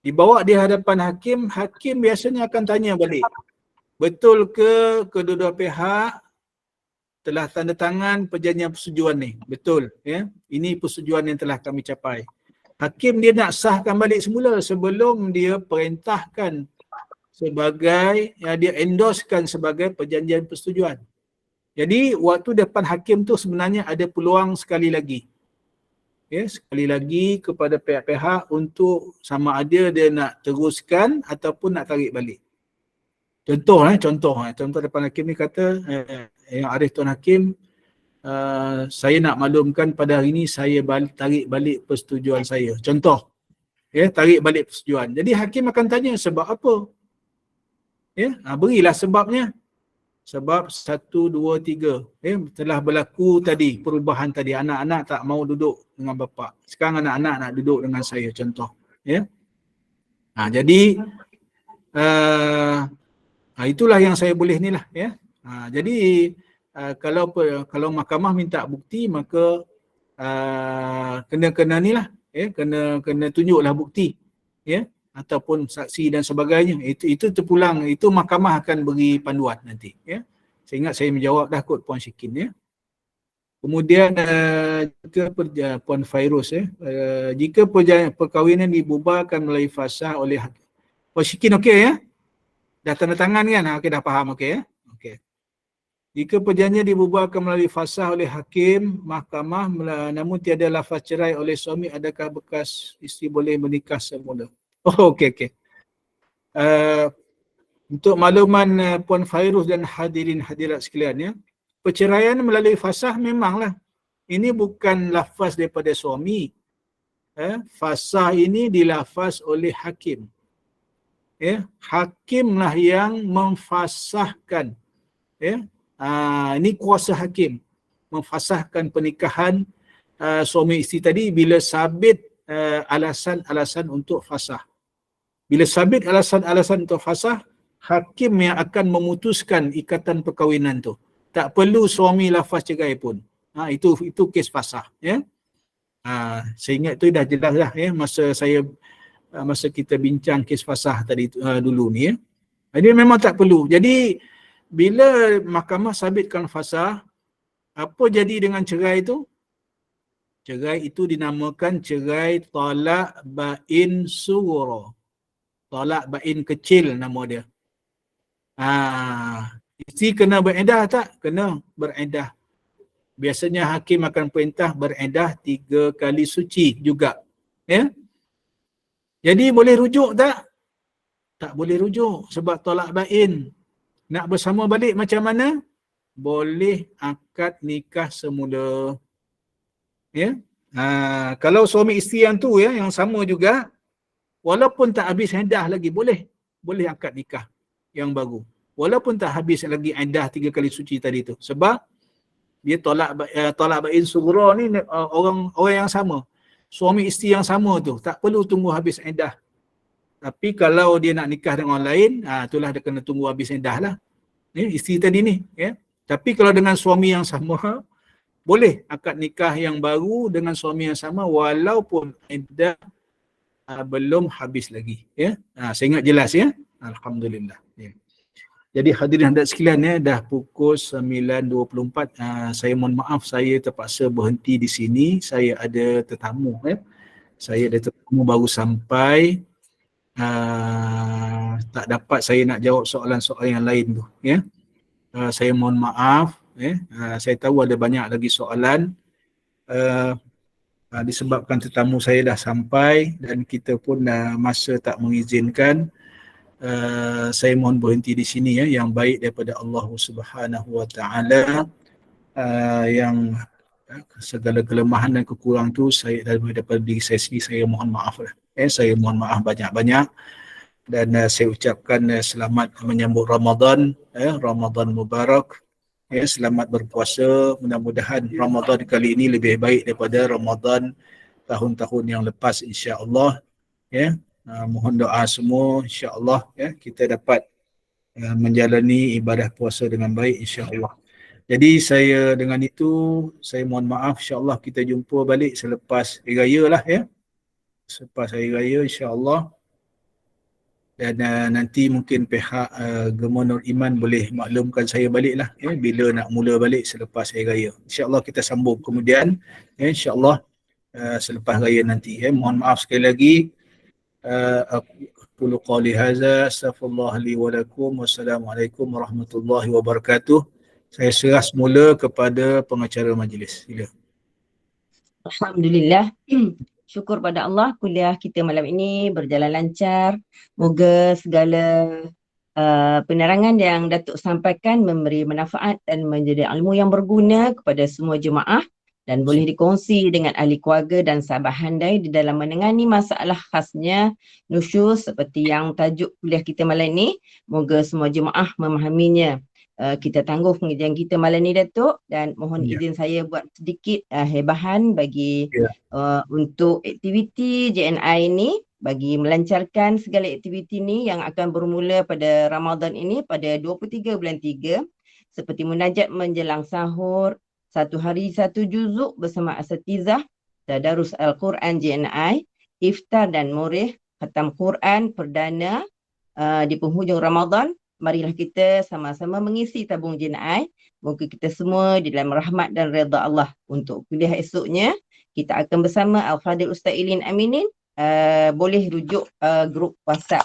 Dibawa di hadapan hakim, hakim biasanya akan tanya balik, betul ke kedua-dua pihak telah tanda tangan perjanjian persetujuan ni? Betul, ya. Ini persetujuan yang telah kami capai. Hakim dia nak sahkan balik semula sebelum dia perintahkan sebagai dia endorsekan sebagai perjanjian persetujuan. Jadi waktu depan hakim tu sebenarnya ada peluang sekali lagi. Sekali lagi kepada pihak-pihak untuk sama ada dia nak teruskan ataupun nak tarik balik. Contoh depan hakim ni kata yang Arif Tuan Hakim, saya nak maklumkan pada hari ini saya tarik balik persetujuan saya. Contoh, tarik balik persetujuan. Jadi hakim akan tanya sebab apa? Berilah sebabnya. Sebab 1, 2, 3. Telah berlaku tadi, perubahan tadi. Anak-anak tak mau duduk dengan bapa. Sekarang anak-anak nak duduk dengan saya, contoh. Jadi itulah yang saya boleh ni lah. Jadi kalau mahkamah minta bukti, maka kena ni lah. Kena tunjuklah bukti. Ataupun saksi dan sebagainya. Itu terpulang, itu mahkamah akan beri panduan nanti. Saya ingat saya menjawab dah kot Puan Syikin. Kemudian Puan Fairuz, jika perkahwinan dibubarkan melalui fasah oleh hakim. Puan Syikin okey dah tanda tangan kan? Okey, dah faham okey Okey. Jika perjanjian dibubarkan melalui fasah oleh hakim, mahkamah namun tiada lafaz cerai oleh suami, adakah bekas isteri boleh menikah semula? Okey. Untuk makluman Puan Fairuz dan hadirin hadirat sekalian, perceraian melalui fasah memanglah ini bukan lafaz daripada suami. Fasah ini dilafaz oleh hakim. Hakimlah yang memfasahkan. Ini kuasa hakim memfasahkan pernikahan suami isteri tadi bila sabit alasan-alasan untuk fasah. Bila sabit alasan-alasan untuk fasah, hakim yang akan memutuskan ikatan perkahwinan tu. Tak perlu suami lafaz cerai pun. Itu kes fasah. Saya ingat tu dah jelas dah masa kita bincang kes fasah tadi dulu ni. Jadi memang tak perlu. Jadi bila mahkamah sabitkan fasah, apa jadi dengan cerai itu? Cerai itu dinamakan cerai talak bain sughra. Talak bain kecil nama dia. Isteri kena beredah tak? Kena beredah. Biasanya hakim akan perintah beredah 3 kali suci juga. Jadi boleh rujuk tak? Tak boleh rujuk sebab talak bain. Nak bersama balik macam mana? Boleh akad nikah semula. Kalau suami isteri yang tu yang sama juga, walaupun tak habis iddah lagi, boleh akad nikah yang baru. Walaupun tak habis lagi iddah 3 kali suci tadi tu. Sebab dia talak bain sughra ni orang yang sama. Suami isteri yang sama tu, tak perlu tunggu habis iddah. Tapi kalau dia nak nikah dengan orang lain, itulah dia kena tunggu habis iddah lah. Isteri tadi ni. Tapi kalau dengan suami yang sama, boleh akad nikah yang baru dengan suami yang sama walaupun iddah belum habis lagi. Saya ingat jelas Alhamdulillah. Jadi hadirin hadirat sekalian, dah pukul 9.24. Saya mohon maaf saya terpaksa berhenti di sini. Saya ada tetamu. Saya ada tetamu baru sampai. Tak dapat saya nak jawab soalan-soalan yang lain tu. Saya mohon maaf. Saya tahu ada banyak lagi soalan. Disebabkan tetamu saya dah sampai dan kita pun masa tak mengizinkan. Saya mohon berhenti di sini yang baik daripada Allah Subhanahu Wa Taala, yang segala kelemahan dan kekurangan tu saya daripada diri saya sendiri, saya mohon maaf lah. Saya mohon maaf banyak-banyak dan saya ucapkan selamat menyambut Ramadan, Ramadan Mubarak. Selamat berpuasa. Mudah-mudahan Ramadan kali ini lebih baik daripada Ramadan tahun-tahun yang lepas, insya-Allah. Mohon doa semua, insya-Allah kita dapat menjalani ibadah puasa dengan baik, insya-Allah. Jadi saya dengan itu saya mohon maaf, insya-Allah kita jumpa balik selepas Hari Raya lah selepas Hari Raya, insya-Allah. Dan nanti mungkin pihak Gemma Nur Iman boleh maklumkan saya balik lah bila nak mula balik selepas Hari Raya. InsyaAllah kita sambung kemudian insyaAllah selepas Raya nanti. Mohon maaf sekali lagi Qulu qali hadza astaghfirullah li wa lakum. Wassalamualaikum warahmatullahi wabarakatuh. Saya serah semula kepada pengacara majlis. Sila. Alhamdulillah. Syukur pada Allah, kuliah kita malam ini berjalan lancar. Moga segala penerangan yang Datuk sampaikan memberi manfaat dan menjadi ilmu yang berguna kepada semua jemaah dan boleh dikongsi dengan ahli keluarga dan sahabat handai di dalam menangani masalah khasnya nusyuz seperti yang tajuk kuliah kita malam ini. Moga semua jemaah memahaminya. Kita tangguh pengajian kita malam ni, Datuk, dan mohon izin saya buat sedikit hebahan bagi untuk aktiviti JNI ini, bagi melancarkan segala aktiviti ni yang akan bermula pada Ramadan ini pada 23 bulan 3 seperti munajat menjelang sahur, 1 hari 1 juzuk bersama asatizah, tadarus Al-Quran JNI, iftar dan murih, khatam Quran perdana di penghujung Ramadan. Marilah kita sama-sama mengisi tabung JNI. Moga kita semua di dalam rahmat dan redha Allah. Untuk kuliah esoknya, kita akan bersama Al-Fadil Ustaz Ilin Aminin. Boleh rujuk grup WhatsApp,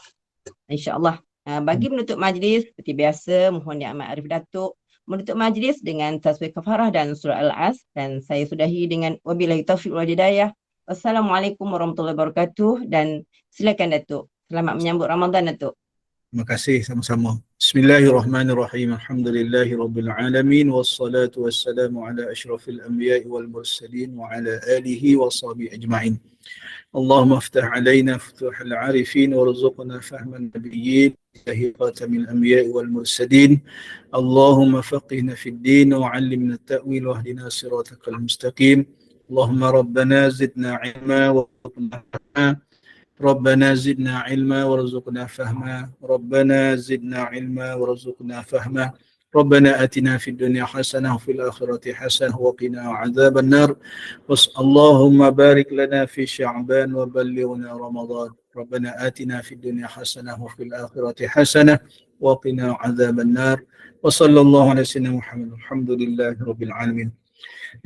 insyaAllah. Bagi menutup majlis, seperti biasa, mohon yang amat arif Datuk menutup majlis dengan tasbih kafarah dan surah Al-As, dan saya sudahi dengan wabillahi taufiq wal hidayah. Wassalamualaikum warahmatullahi wabarakatuh, dan silakan Datuk. Selamat menyambut Ramadan, Datuk. Terima kasih sama-sama. Bismillahirrahmanirrahim. Alhamdulillahi rabbil alamin wassalatu wassalamu ala asyrafil anbiya'i wal mursalin wa ala alihi wa sahbihi ajma'in. اللهم افتح علينا فتوح العارفين وارزقنا فهم النبيين خاتم الأنبياء والمرسلين. اللهم فقهنا في الدين وعلمنا التأويل واهدنا صراطك المستقيم. اللهم ربنا زدنا علما وارزقنا فهما. ربنا زدنا علما وارزقنا فهما. ربنا زدنا علما وارزقنا فهما. ربنا آتنا في الدنيا حسنة وفي الآخرة حسنة وقنا عذاب النار. اللهم بارك لنا في شعبان وبلغنا رمضان. ربنا آتنا في الدنيا حسنة وفي الآخرة حسنة وقنا عذاب النار. وصلى الله على سيدنا محمد. الحمد لله رب العالمين.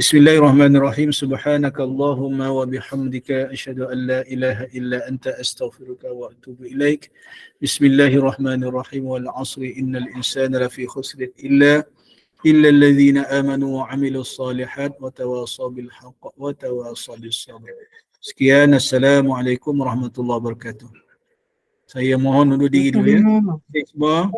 بسم الله الرحمن الرحيم. سبحانك اللهم وبحمدك أشهد أن لا إله إلا أنت أستغفرك وأتوب إليك. بسم الله الرحمن الرحيم. والعصر إن الإنسان لفي خسر إلا الذين آمنوا وعملوا الصالحات وتواصوا بالحق وتواصوا بالصبر. Sekian, Assalamualaikum warahmatullahi wabarakatuh. Saya mohon undur diri dulu ya. Semua.